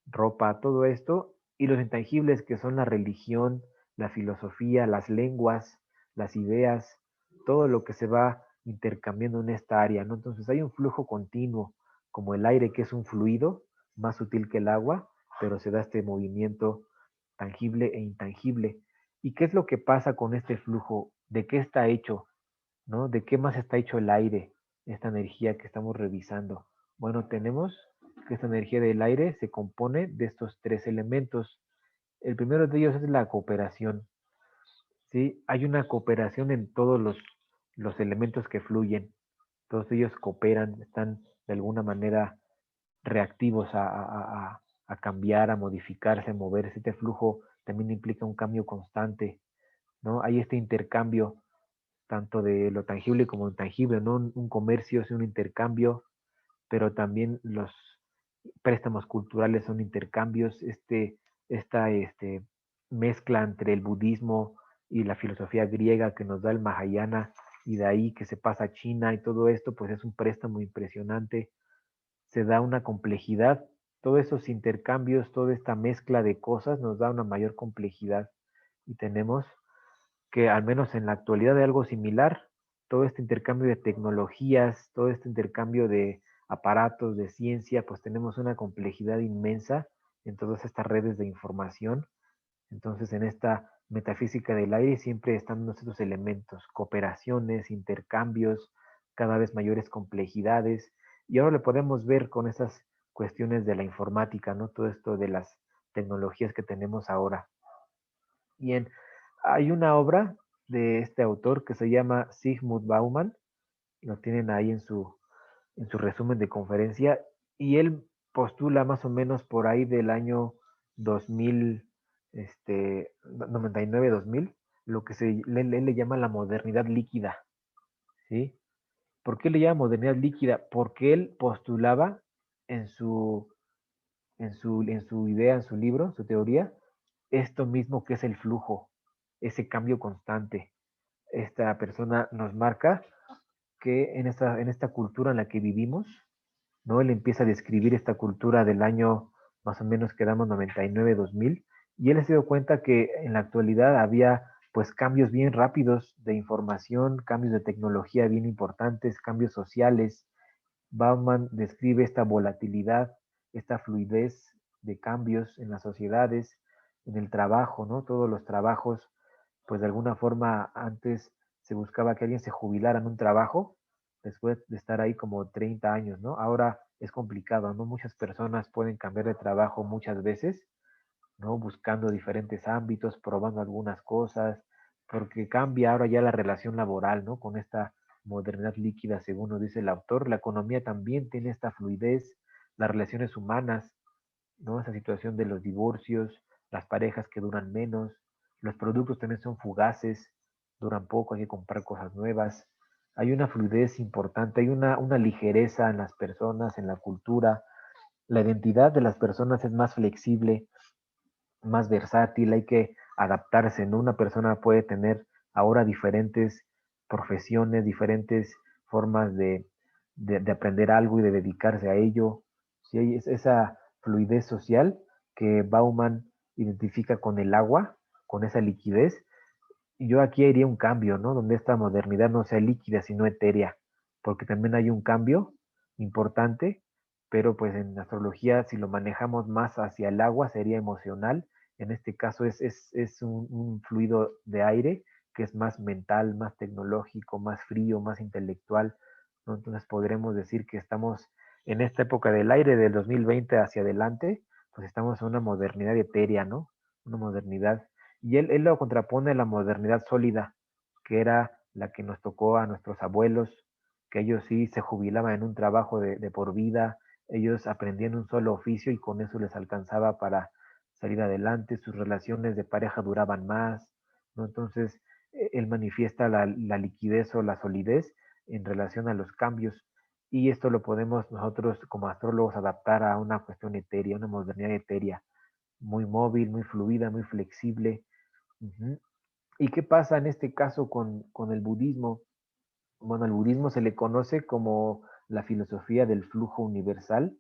S2: ropa, todo esto, y los intangibles que son la religión, la filosofía, las lenguas, las ideas, todo lo que se va intercambiando en esta área, ¿no? Entonces hay un flujo continuo, como el aire que es un fluido, más sutil que el agua, pero se da este movimiento tangible e intangible. ¿Y qué es lo que pasa con este flujo? ¿De qué está hecho? ¿No? ¿De qué más está hecho el aire, esta energía que estamos revisando? Bueno, tenemos que esta energía del aire se compone de estos tres elementos. El primero de ellos es la cooperación. ¿Sí? Hay una cooperación en todos los elementos que fluyen. Todos ellos cooperan, están de alguna manera reactivos a cambiar, a modificarse, a moverse. Este flujo también implica un cambio constante, ¿no? Hay este intercambio tanto de lo tangible como intangible, ¿no? Un comercio es un intercambio, pero también los préstamos culturales son intercambios, esta mezcla entre el budismo y la filosofía griega que nos da el Mahayana y de ahí que se pasa a China y todo esto, pues es un préstamo impresionante, se da una complejidad todos esos intercambios, toda esta mezcla de cosas nos da una mayor complejidad y tenemos que, al menos en la actualidad, de algo similar, todo este intercambio de tecnologías, todo este intercambio de aparatos, de ciencia, pues tenemos una complejidad inmensa en todas estas redes de información. Entonces, en esta metafísica del aire siempre están estos elementos, cooperaciones, intercambios, cada vez mayores complejidades. Y ahora lo podemos ver con esas cuestiones de la informática, ¿no? Todo esto de las tecnologías que tenemos ahora. Bien, hay una obra de este autor que se llama Zygmunt Bauman, lo tienen ahí en su resumen de conferencia, y él postula más o menos por ahí del año 2000, 99-2000, lo que él le llama la modernidad líquida, ¿sí? ¿Por qué le llama modernidad líquida? Porque él postulaba en su idea, en su libro, su teoría, esto mismo que es el flujo, ese cambio constante. Esta persona nos marca que en esta cultura en la que vivimos, ¿no? Él empieza a describir esta cultura del año más o menos quedamos 99-2000, y él se dio cuenta que en la actualidad había pues cambios bien rápidos de información, cambios de tecnología bien importantes, cambios sociales. Bauman describe esta volatilidad, esta fluidez de cambios en las sociedades, en el trabajo, ¿no? Todos los trabajos, pues de alguna forma antes se buscaba que alguien se jubilara en un trabajo después de estar ahí como 30 años, ¿no? Ahora es complicado, ¿no? Muchas personas pueden cambiar de trabajo muchas veces, ¿no? Buscando diferentes ámbitos, probando algunas cosas, porque cambia ahora ya la relación laboral, ¿no? Con esta modernidad líquida, según nos dice el autor. La economía también tiene esta fluidez, las relaciones humanas, ¿no? Esa situación de los divorcios, las parejas que duran menos, los productos también son fugaces, duran poco, hay que comprar cosas nuevas. Hay una fluidez importante, hay una ligereza en las personas, en la cultura. La identidad de las personas es más flexible, más versátil, hay que adaptarse, ¿no? Una persona puede tener ahora diferentes profesiones, diferentes formas de aprender algo y de dedicarse a ello. Sí, hay esa fluidez social que Bauman identifica con el agua, con esa liquidez. Y yo aquí haría un cambio, ¿no? Donde esta modernidad no sea líquida, sino etérea, porque también hay un cambio importante, pero pues en astrología, si lo manejamos más hacia el agua, sería emocional. En este caso es un fluido de aire que es más mental, más tecnológico, más frío, más intelectual, ¿no? Entonces podremos decir que estamos en esta época del aire del 2020 hacia adelante, pues estamos en una modernidad etérea, ¿no? Una modernidad, y él lo contrapone a la modernidad sólida, que era la que nos tocó a nuestros abuelos, que ellos sí se jubilaban en un trabajo de por vida, ellos aprendían un solo oficio y con eso les alcanzaba para salir adelante, sus relaciones de pareja duraban más, ¿no? Entonces, él manifiesta la liquidez o la solidez en relación a los cambios, y esto lo podemos nosotros como astrólogos adaptar a una cuestión etérea, una modernidad etérea, muy móvil, muy fluida, muy flexible. Ujú. ¿Y qué pasa en este caso con el budismo? Bueno, al budismo se le conoce como la filosofía del flujo universal,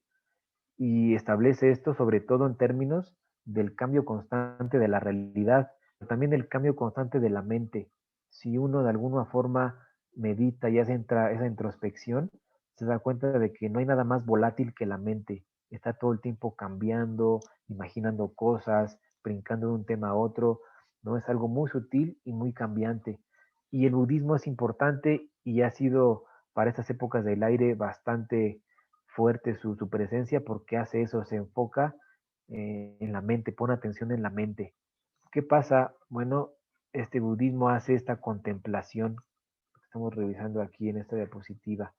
S2: y establece esto sobre todo en términos del cambio constante de la realidad, pero también el cambio constante de la mente. Si uno de alguna forma medita y hace esa introspección, se da cuenta de que no hay nada más volátil que la mente. Está todo el tiempo cambiando, imaginando cosas, brincando de un tema a otro, ¿no? Es algo muy sutil y muy cambiante. Y el budismo es importante y ha sido para estas épocas del aire bastante fuerte su presencia, porque hace eso, se enfoca en la mente, pone atención en la mente. ¿Qué pasa? Bueno, este budismo hace esta contemplación que estamos revisando aquí en esta diapositiva.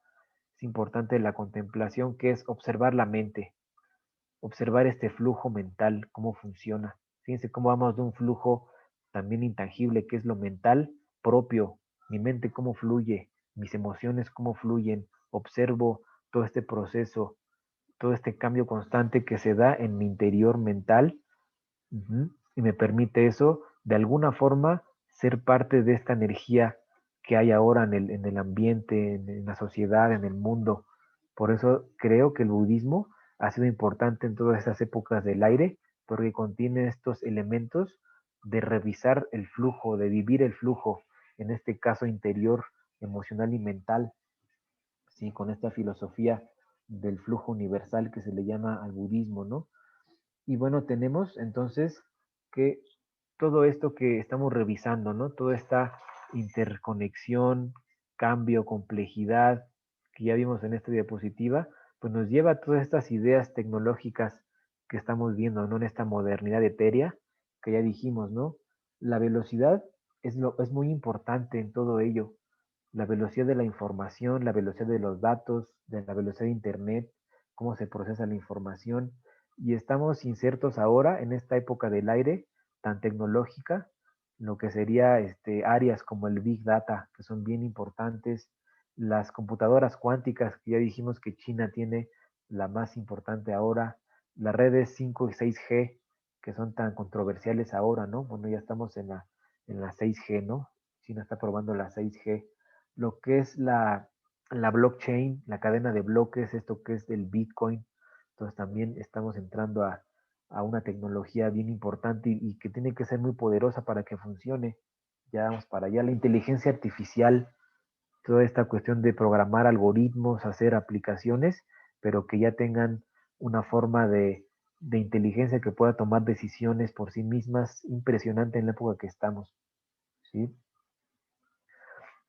S2: Es importante la contemplación, que es observar la mente, observar este flujo mental, cómo funciona. Fíjense cómo vamos de un flujo también intangible, que es lo mental propio, mi mente cómo fluye, mis emociones cómo fluyen, observo todo este proceso, todo este cambio constante que se da en mi interior mental. Y me permite eso, de alguna forma, ser parte de esta energía que hay ahora en el ambiente, en la sociedad, en el mundo. Por eso creo que el budismo ha sido importante en todas estas épocas del aire, porque contiene estos elementos de revisar el flujo, de vivir el flujo, en este caso interior, emocional y mental, ¿sí? Con esta filosofía del flujo universal que se le llama al budismo, ¿no? Y bueno, tenemos entonces que todo esto que estamos revisando, ¿no? Toda esta interconexión, cambio, complejidad que ya vimos en esta diapositiva, pues nos lleva a todas estas ideas tecnológicas que estamos viendo, ¿no? En esta modernidad etérea, que ya dijimos, ¿no? La velocidad es muy importante en todo ello. La velocidad de la información, la velocidad de los datos, de la velocidad de Internet, cómo se procesa la información. Y estamos insertos ahora en esta época del aire tan tecnológica, lo que sería áreas como el Big Data, que son bien importantes, las computadoras cuánticas, que ya dijimos que China tiene la más importante ahora, las redes 5 y 6G, que son tan controversiales ahora, ¿no? Bueno, ya estamos en la 6G, ¿no? China está probando la 6G. Lo que es la blockchain, la cadena de bloques, esto que es del Bitcoin, entonces también estamos entrando a una tecnología bien importante y que tiene que ser muy poderosa para que funcione. Ya vamos para allá. La inteligencia artificial, toda esta cuestión de programar algoritmos, hacer aplicaciones, pero que ya tengan una forma de inteligencia que pueda tomar decisiones por sí mismas, impresionante en la época que estamos. ¿Sí?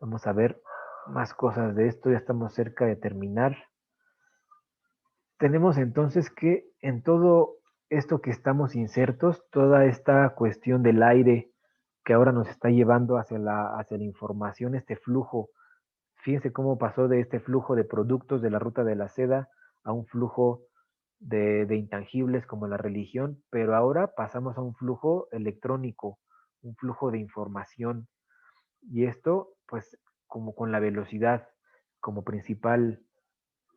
S2: Vamos a ver más cosas de esto, ya estamos cerca de terminar. Tenemos entonces que en todo esto que estamos insertos, toda esta cuestión del aire que ahora nos está llevando hacia la información, este flujo. Fíjense cómo pasó de este flujo de productos de la ruta de la seda a un flujo de intangibles como la religión, pero ahora pasamos a un flujo electrónico, un flujo de información. Y esto, pues, como con la velocidad como principal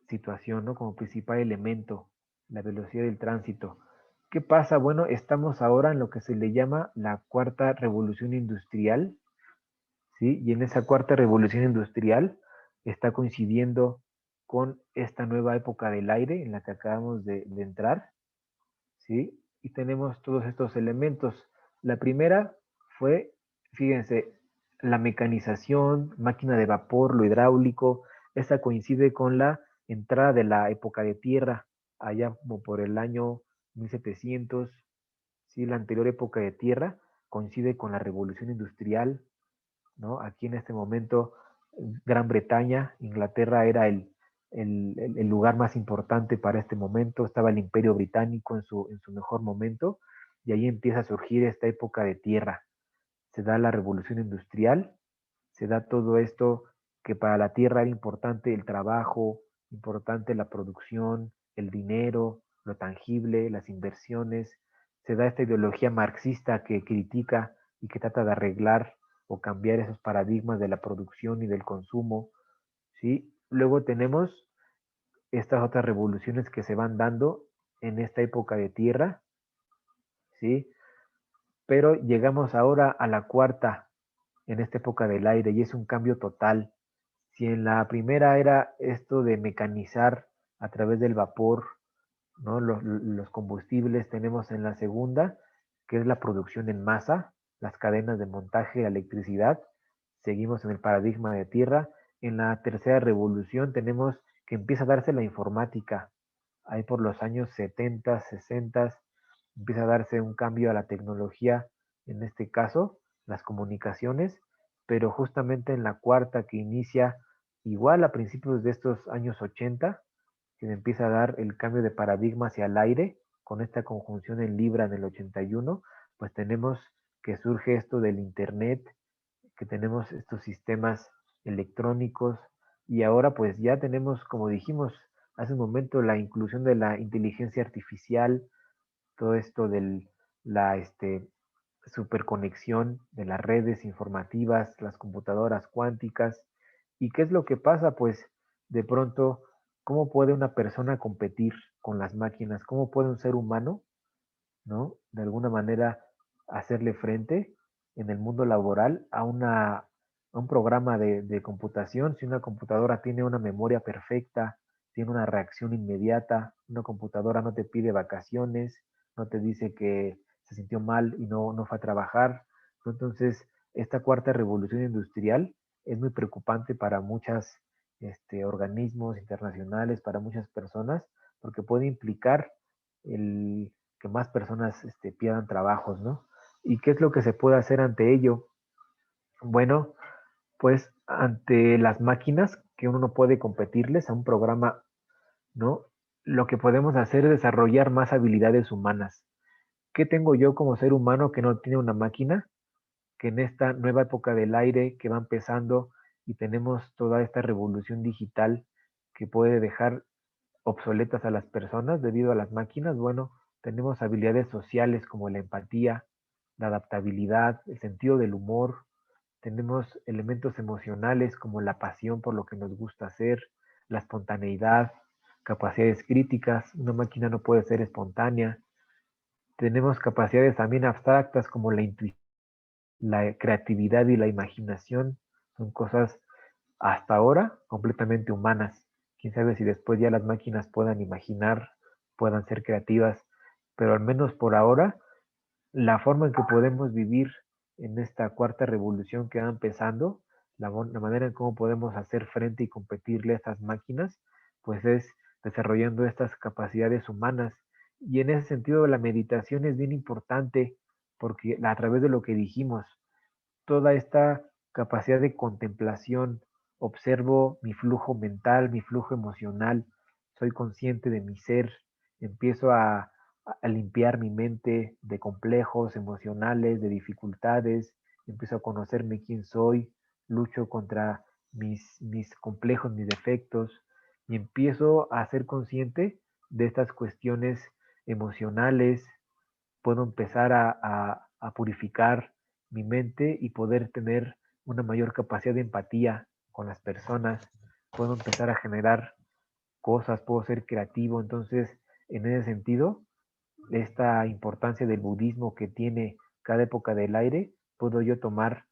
S2: situación, ¿no? Como principal elemento, la velocidad del tránsito. ¿Qué pasa? Bueno, estamos ahora en lo que se le llama la cuarta revolución industrial, ¿sí? Y en esa cuarta revolución industrial está coincidiendo con esta nueva época del aire en la que acabamos de entrar, ¿sí? Y tenemos todos estos elementos. La primera fue, fíjense, la mecanización, máquina de vapor, lo hidráulico, esa coincide con la entrada de la época de tierra, allá como por el año 1700, ¿sí? La anterior época de tierra coincide con la revolución industrial, ¿no? Aquí en este momento, Gran Bretaña, Inglaterra era el lugar más importante para este momento, estaba el Imperio Británico en su mejor momento, y ahí empieza a surgir esta época de tierra. Se da la revolución industrial, se da todo esto que para la tierra era importante el trabajo, importante la producción, el dinero, lo tangible, las inversiones. Se da esta ideología marxista que critica y que trata de arreglar o cambiar esos paradigmas de la producción y del consumo, ¿sí? Luego tenemos estas otras revoluciones que se van dando en esta época de tierra, ¿sí? Pero llegamos ahora a la cuarta en esta época del aire y es un cambio total. Si en la primera era esto de mecanizar a través del vapor, ¿no? Los combustibles, tenemos en la segunda, que es la producción en masa, las cadenas de montaje, la electricidad. Seguimos en el paradigma de tierra. En la tercera revolución tenemos que empieza a darse la informática. Ahí por los años 70, 60, empieza a darse un cambio a la tecnología, en este caso, las comunicaciones, pero justamente en la cuarta que inicia igual a principios de estos años 80, que se empieza a dar el cambio de paradigma hacia el aire, con esta conjunción en Libra en el 81, pues tenemos que surge esto del Internet, que tenemos estos sistemas electrónicos y ahora pues ya tenemos, como dijimos hace un momento, la inclusión de la inteligencia artificial, todo esto de la superconexión de las redes informativas, las computadoras cuánticas. ¿Y qué es lo que pasa? Pues de pronto, ¿cómo puede una persona competir con las máquinas? ¿Cómo puede un ser humano, ¿no? De alguna manera hacerle frente en el mundo laboral a un programa de computación, si una computadora tiene una memoria perfecta, tiene una reacción inmediata. Una computadora no te pide vacaciones, no te dice que se sintió mal y no fue a trabajar. Entonces, esta cuarta revolución industrial es muy preocupante para muchos organismos internacionales, para muchas personas, porque puede implicar que más personas pierdan trabajos, ¿no? ¿Y qué es lo que se puede hacer ante ello? Bueno, pues ante las máquinas que uno no puede competirles a un programa, ¿no? Lo que podemos hacer es desarrollar más habilidades humanas. ¿Qué tengo yo como ser humano que no tiene una máquina? Que en esta nueva época del aire que va empezando y tenemos toda esta revolución digital que puede dejar obsoletas a las personas debido a las máquinas, bueno, tenemos habilidades sociales como la empatía, la adaptabilidad, el sentido del humor, tenemos elementos emocionales como la pasión por lo que nos gusta hacer, la espontaneidad, capacidades críticas, una máquina no puede ser espontánea, tenemos capacidades también abstractas como la intuición, la creatividad y la imaginación, son cosas hasta ahora completamente humanas. Quién sabe si después ya las máquinas puedan imaginar, puedan ser creativas, pero al menos por ahora, la forma en que podemos vivir en esta cuarta revolución que va empezando, la manera en cómo podemos hacer frente y competirle a estas máquinas, pues es desarrollando estas capacidades humanas. Y en ese sentido, la meditación es bien importante porque a través de lo que dijimos, toda esta capacidad de contemplación, observo mi flujo mental, mi flujo emocional, soy consciente de mi ser, empiezo a limpiar mi mente de complejos emocionales, de dificultades, empiezo a conocerme quién soy, lucho contra mis complejos, mis defectos, y empiezo a ser consciente de estas cuestiones emocionales, puedo empezar a purificar mi mente y poder tener una mayor capacidad de empatía con las personas, puedo empezar a generar cosas, puedo ser creativo. Entonces, en ese sentido, esta importancia del budismo que tiene cada época del aire, puedo yo tomar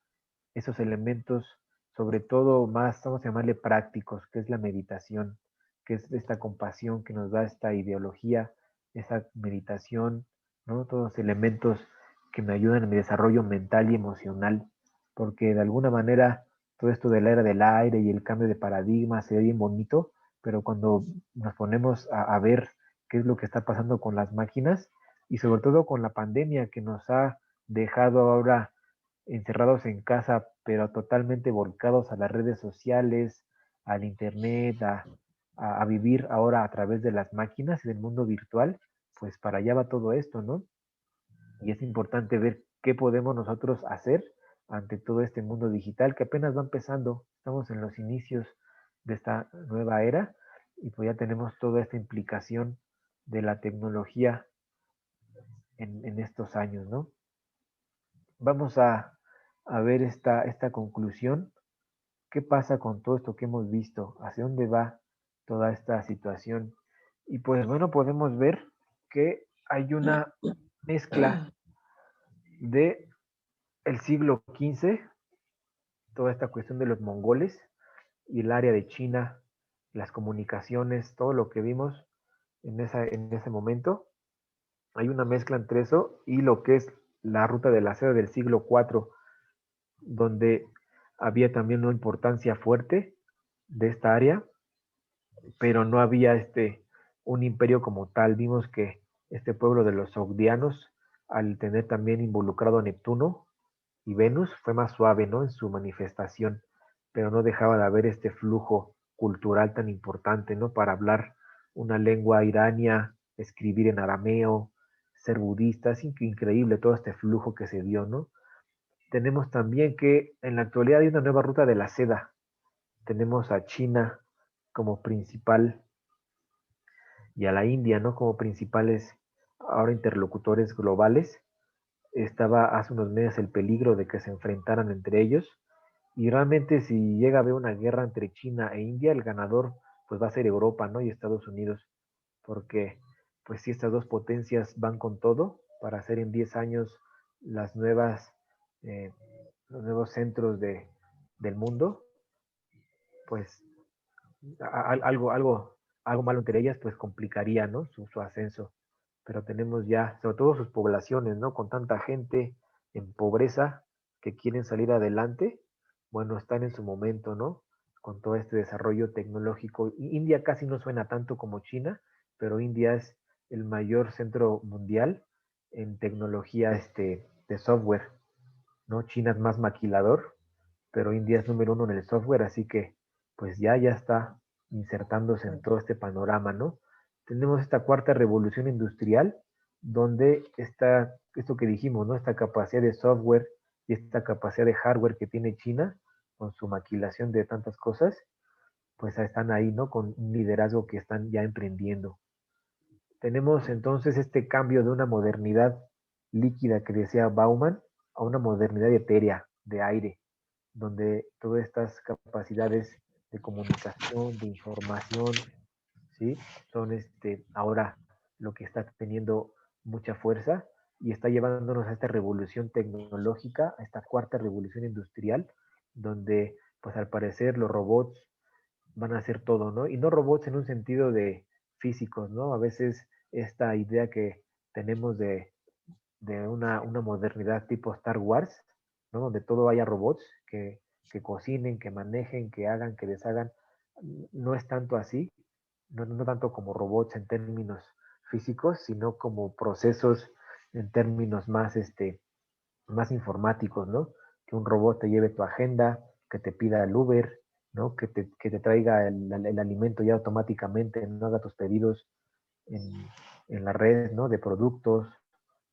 S2: esos elementos, sobre todo más, vamos a llamarle prácticos, que es la meditación, que es esta compasión que nos da esta ideología, esa meditación, ¿no? Todos los elementos que me ayudan en mi desarrollo mental y emocional, porque de alguna manera todo esto de la era del aire y el cambio de paradigma se ve bien bonito, pero cuando nos ponemos a ver qué es lo que está pasando con las máquinas y sobre todo con la pandemia que nos ha dejado ahora encerrados en casa, pero totalmente volcados a las redes sociales, al internet, a vivir ahora a través de las máquinas y del mundo virtual, pues para allá va todo esto, ¿no? Y es importante ver qué podemos nosotros hacer ante todo este mundo digital que apenas va empezando. Estamos en los inicios de esta nueva era y pues ya tenemos toda esta implicación de la tecnología en estos años, ¿no? Vamos a ver esta conclusión. ¿Qué pasa con todo esto que hemos visto? ¿Hacia dónde va toda esta situación? Y pues bueno, podemos ver que hay una mezcla de el siglo XV, toda esta cuestión de los mongoles y el área de China, las comunicaciones, todo lo que vimos en ese momento. Hay una mezcla entre eso y lo que es la ruta de la seda del siglo IV, donde había también una importancia fuerte de esta área, pero no había un imperio como tal. Vimos que este pueblo de los sogdianos, al tener también involucrado a Neptuno y Venus, fue más suave, ¿no? En su manifestación, pero no dejaba de haber este flujo cultural tan importante, ¿no? Para hablar una lengua irania, escribir en arameo, ser budista, es increíble todo este flujo que se dio, ¿no? Tenemos también que en la actualidad hay una nueva ruta de la seda. Tenemos a China como principal y a la India, ¿no? Como principales ahora interlocutores globales. Estaba hace unos meses el peligro de que se enfrentaran entre ellos y realmente si llega a haber una guerra entre China e India, el ganador pues va a ser Europa, ¿no? Y Estados Unidos, porque pues si estas dos potencias van con todo para hacer en 10 años las nuevas, eh, los nuevos centros del mundo, pues algo
S3: algo malo entre ellas, pues complicaría, ¿no? Su ascenso. Pero tenemos ya, sobre todo sus poblaciones, ¿no? Con tanta gente en pobreza que quieren salir adelante, bueno, están en su momento, ¿no? Con todo este desarrollo tecnológico. India casi no suena tanto como China, pero India es el mayor centro mundial en tecnología de software, ¿no? China es más maquilador, pero India es número uno en el software, así que pues ya está insertándose en todo este panorama, ¿no? Tenemos esta cuarta revolución industrial, donde está esto que dijimos, ¿no? Esta capacidad de software y esta capacidad de hardware que tiene China, con su maquilación de tantas cosas, pues están ahí, ¿no? Con un liderazgo que están ya emprendiendo. Tenemos entonces este cambio de una modernidad líquida que decía Bauman a una modernidad etérea, de aire, donde todas estas capacidades de comunicación, de información, ¿sí? Son ahora lo que está teniendo mucha fuerza y está llevándonos a esta revolución tecnológica, a esta cuarta revolución industrial, donde pues al parecer los robots van a hacer todo, ¿no? Y no robots en un sentido de físicos, ¿no? A veces esta idea que tenemos de una modernidad tipo Star Wars, ¿no? Donde todo haya robots que cocinen, que manejen, que hagan, que deshagan, no es tanto así, no tanto como robots en términos físicos, sino como procesos en términos más informáticos, ¿no? Que un robot te lleve tu agenda, que te pida el Uber, ¿no? Que te traiga el alimento ya automáticamente, no haga tus pedidos en la red, ¿no? De productos,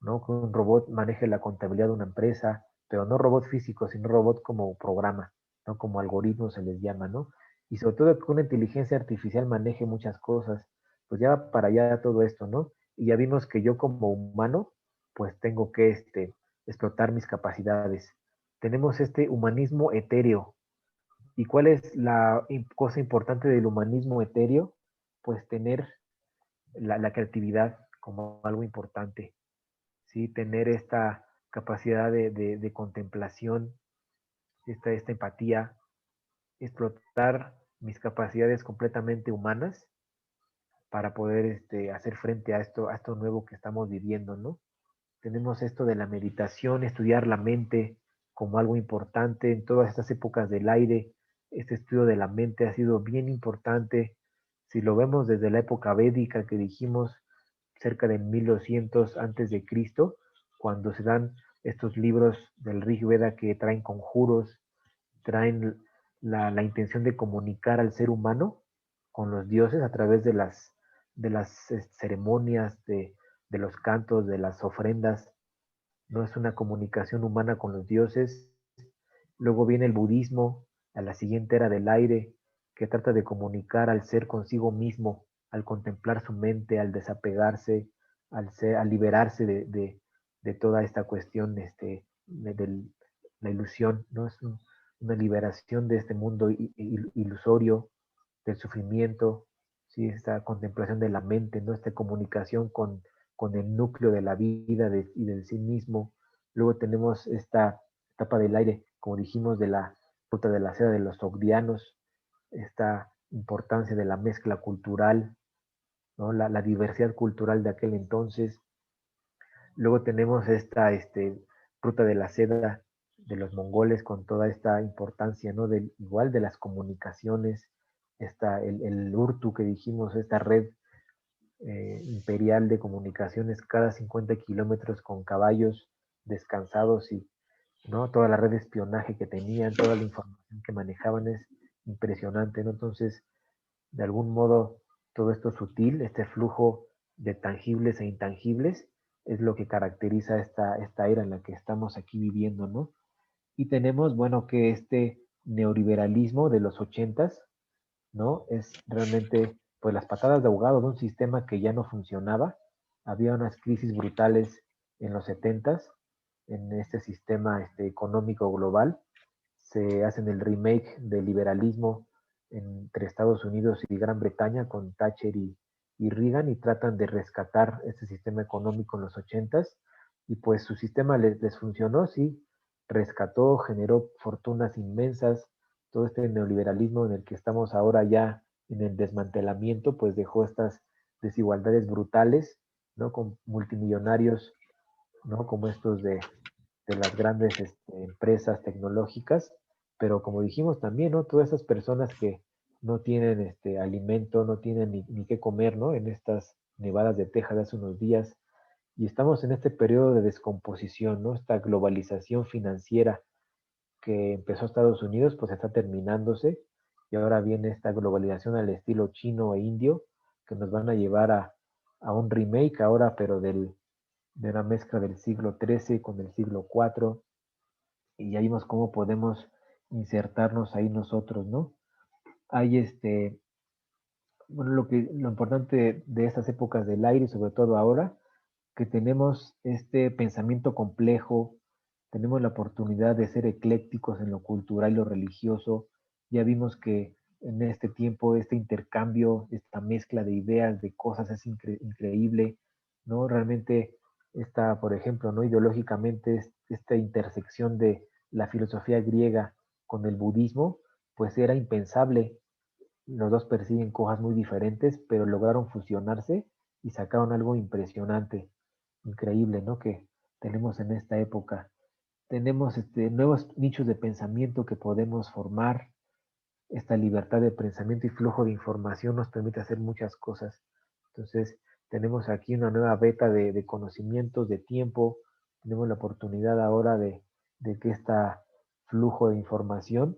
S3: ¿no? Que un robot maneje la contabilidad de una empresa, pero no robot físico, sino robot como programa, ¿no? Como algoritmos se les llama, ¿no? Y sobre todo que una inteligencia artificial maneje muchas cosas, pues ya va para allá todo esto, ¿no? Y ya vimos que yo como humano, pues tengo que explotar mis capacidades. Tenemos este humanismo etéreo. ¿Y cuál es la cosa importante del humanismo etéreo? Pues tener la creatividad como algo importante, ¿sí? Tener esta capacidad de contemplación, esta empatía, explotar mis capacidades completamente humanas para poder hacer frente a esto nuevo que estamos viviendo, ¿no? Tenemos esto de la meditación, estudiar la mente como algo importante en todas estas épocas del aire. Este estudio de la mente ha sido bien importante. Si lo vemos desde la época védica que dijimos, cerca de 1200 antes de Cristo, cuando se dan estos libros del Rig Veda que traen conjuros, traen la intención de comunicar al ser humano con los dioses a través de las ceremonias, de los cantos, de las ofrendas, no es una comunicación humana con los dioses. Luego viene el budismo, a la siguiente era del aire, que trata de comunicar al ser consigo mismo, al contemplar su mente, al desapegarse, al liberarse de toda esta cuestión de la ilusión, ¿no? Es una liberación de este mundo ilusorio, del sufrimiento, ¿sí? Esta contemplación de la mente, ¿no? Esta comunicación con el núcleo de la vida y del sí mismo. Luego tenemos esta etapa del aire, como dijimos, de la ruta de la seda de los sogdianos, esta importancia de la mezcla cultural, ¿no? La diversidad cultural de aquel entonces. Luego tenemos esta ruta de la seda de los mongoles con toda esta importancia, ¿no? Igual de las comunicaciones, el Urtu que dijimos, esta red imperial de comunicaciones cada 50 kilómetros con caballos descansados y, ¿no? Toda la red de espionaje que tenían, toda la información que manejaban es impresionante, ¿no? Entonces, de algún modo, todo esto sutil, este flujo de tangibles e intangibles, es lo que caracteriza esta era en la que estamos aquí viviendo, ¿no? Y tenemos, bueno, que este neoliberalismo de los ochentas, ¿no? Es realmente, pues, las patadas de ahogado de un sistema que ya no funcionaba. Había unas crisis brutales en los setentas en este sistema económico global. Se hacen el remake del liberalismo entre Estados Unidos y Gran Bretaña con Thatcher y Reagan y tratan de rescatar este sistema económico en los ochentas y pues su sistema les funcionó, sí, rescató, generó fortunas inmensas, todo este neoliberalismo en el que estamos ahora ya en el desmantelamiento, pues dejó estas desigualdades brutales, ¿no? Con multimillonarios, ¿no? Como estos de las grandes empresas tecnológicas, pero como dijimos también, ¿no? Todas esas personas que no tienen alimento, no tienen ni qué comer, ¿no? En estas nevadas de Texas de hace unos días, y estamos en este periodo de descomposición, ¿no? Esta globalización financiera que empezó Estados Unidos, pues está terminándose, y ahora viene esta globalización al estilo chino e indio, que nos van a llevar a un remake ahora, pero de una mezcla del siglo XIII con el siglo IV, y ya vimos cómo podemos insertarnos ahí nosotros, ¿no? Hay bueno, lo importante de estas épocas del aire, sobre todo ahora, que tenemos este pensamiento complejo, tenemos la oportunidad de ser eclécticos en lo cultural y lo religioso. Ya vimos que en este tiempo este intercambio, esta mezcla de ideas, de cosas es increíble, ¿no? Realmente esta, por ejemplo, ¿no? Ideológicamente esta intersección de la filosofía griega con el budismo, pues era impensable. Los dos persiguen cosas muy diferentes, pero lograron fusionarse y sacaron algo impresionante, increíble, ¿no? Que tenemos en esta época. Tenemos nuevos nichos de pensamiento que podemos formar. Esta libertad de pensamiento y flujo de información nos permite hacer muchas cosas. Entonces, tenemos aquí una nueva beta de conocimientos, de tiempo. Tenemos la oportunidad ahora de que este flujo de información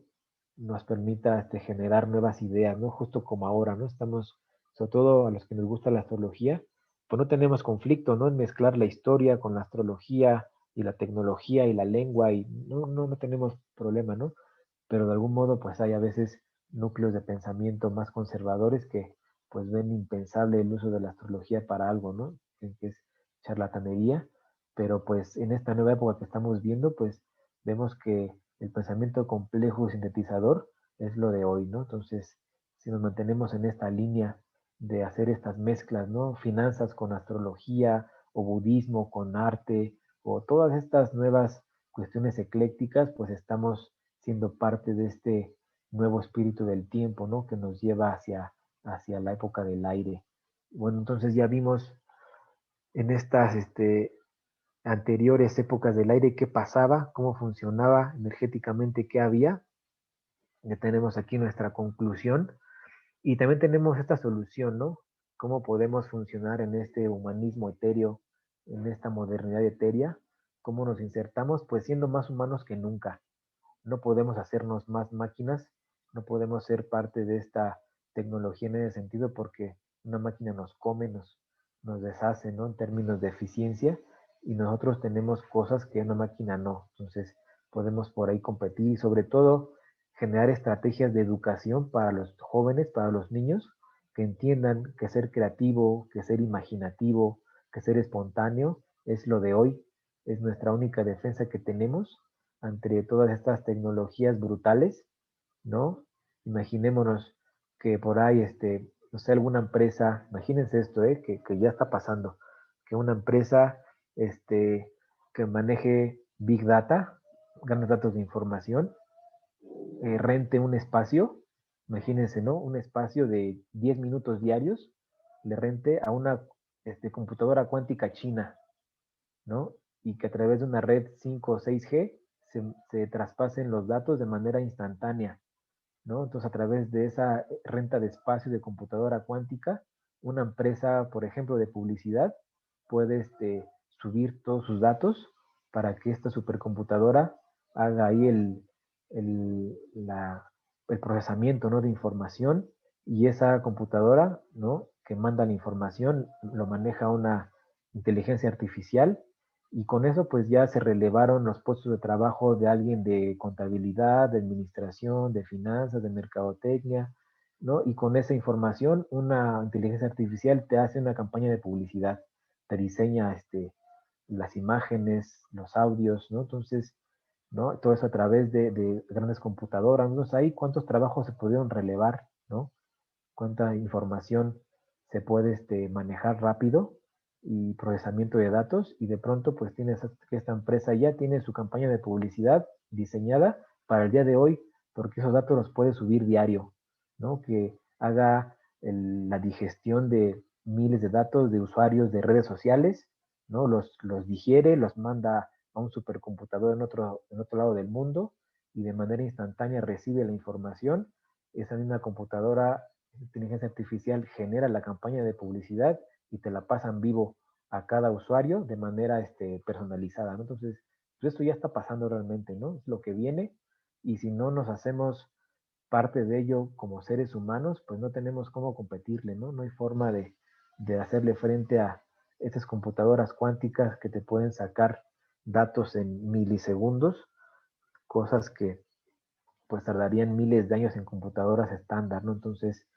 S3: nos permita generar nuevas ideas, ¿no? Justo como ahora, ¿no? Estamos, sobre todo a los que nos gusta la astrología, pues no tenemos conflicto, ¿no? En mezclar la historia con la astrología y la tecnología y la lengua, y no tenemos problema, ¿no? Pero de algún modo pues hay a veces núcleos de pensamiento más conservadores que pues ven impensable el uso de la astrología para algo, ¿no? Que es charlatanería, pero pues en esta nueva época que estamos viendo, pues vemos que el pensamiento complejo y sintetizador es lo de hoy, ¿no? Entonces, si nos mantenemos en esta línea de hacer estas mezclas, ¿no? Finanzas con astrología o budismo con arte o todas estas nuevas cuestiones eclécticas, pues estamos siendo parte de este nuevo espíritu del tiempo, ¿no? Que nos lleva hacia la época del aire. Bueno, entonces ya vimos en estas anteriores épocas del aire qué pasaba, cómo funcionaba energéticamente, qué había. Ya tenemos aquí nuestra conclusión y también tenemos esta solución, ¿no? Cómo podemos funcionar en este humanismo etéreo, en esta modernidad etérea, cómo nos insertamos, pues siendo más humanos que nunca. No podemos hacernos más máquinas, no podemos ser parte de esta tecnología en ese sentido porque una máquina nos come, nos deshace, ¿no? En términos de eficiencia, y nosotros tenemos cosas que una máquina no. Entonces podemos por ahí competir y sobre todo generar estrategias de educación para los jóvenes, para los niños, que entiendan que ser creativo, que ser imaginativo, que ser espontáneo es lo de hoy, es nuestra única defensa que tenemos ante todas estas tecnologías brutales, ¿no? Imaginémonos que por ahí, no sé, alguna empresa, imagínense esto, que ya está pasando, que una empresa, que maneje Big Data, grandes datos de información, rente un espacio, imagínense, ¿no? Un espacio de 10 minutos diarios, le rente a una computadora cuántica china, ¿no? Y que a través de una red 5 o 6G se traspasen los datos de manera instantánea, ¿no? Entonces, a través de esa renta de espacio de computadora cuántica, una empresa, por ejemplo, de publicidad, puede subir todos sus datos para que esta supercomputadora haga ahí el procesamiento, ¿no? De información, y esa computadora, ¿no? Que manda la información lo maneja una inteligencia artificial, y con eso pues ya se relevaron los puestos de trabajo de alguien de contabilidad, de administración, de finanzas, de mercadotecnia, ¿no? Y con esa información una inteligencia artificial te hace una campaña de publicidad, te diseña las imágenes, los audios, ¿no? Entonces, ¿no? Todo eso a través de grandes computadoras, ¿no? Ahí cuántos trabajos se pudieron relevar, ¿no? Cuánta información se puede manejar rápido y procesamiento de datos, y de pronto pues tienes que esta empresa ya tiene su campaña de publicidad diseñada para el día de hoy, porque esos datos los puede subir diario, ¿no? Que haga la digestión de miles de datos de usuarios de redes sociales, ¿no? Los digiere, los manda a un supercomputador en otro lado del mundo y de manera instantánea recibe la información. Esa misma computadora, inteligencia artificial, genera la campaña de publicidad y te la pasan vivo a cada usuario de manera personalizada, ¿no? Entonces, pues esto ya está pasando realmente, ¿no? Es lo que viene, y si no nos hacemos parte de ello como seres humanos, pues no tenemos cómo competirle, ¿no? No hay forma de hacerle frente a estas computadoras cuánticas que te pueden sacar datos en milisegundos, cosas que pues tardarían miles de años en computadoras estándar, ¿no? Entonces,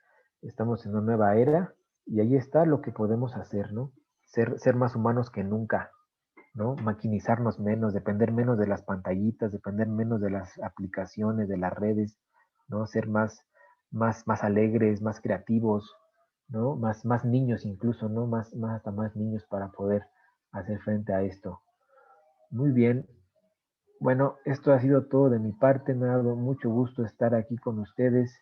S3: estamos en una nueva era y ahí está lo que podemos hacer, ¿no? Ser más humanos que nunca, ¿no? Maquinizarnos menos, depender menos de las pantallitas, depender menos de las aplicaciones, de las redes, ¿no? Ser más alegres, más creativos, ¿no? Más niños incluso, ¿no? Hasta más niños para poder hacer frente a esto. Muy bien. Bueno, esto ha sido todo de mi parte. Me ha dado mucho gusto estar aquí con ustedes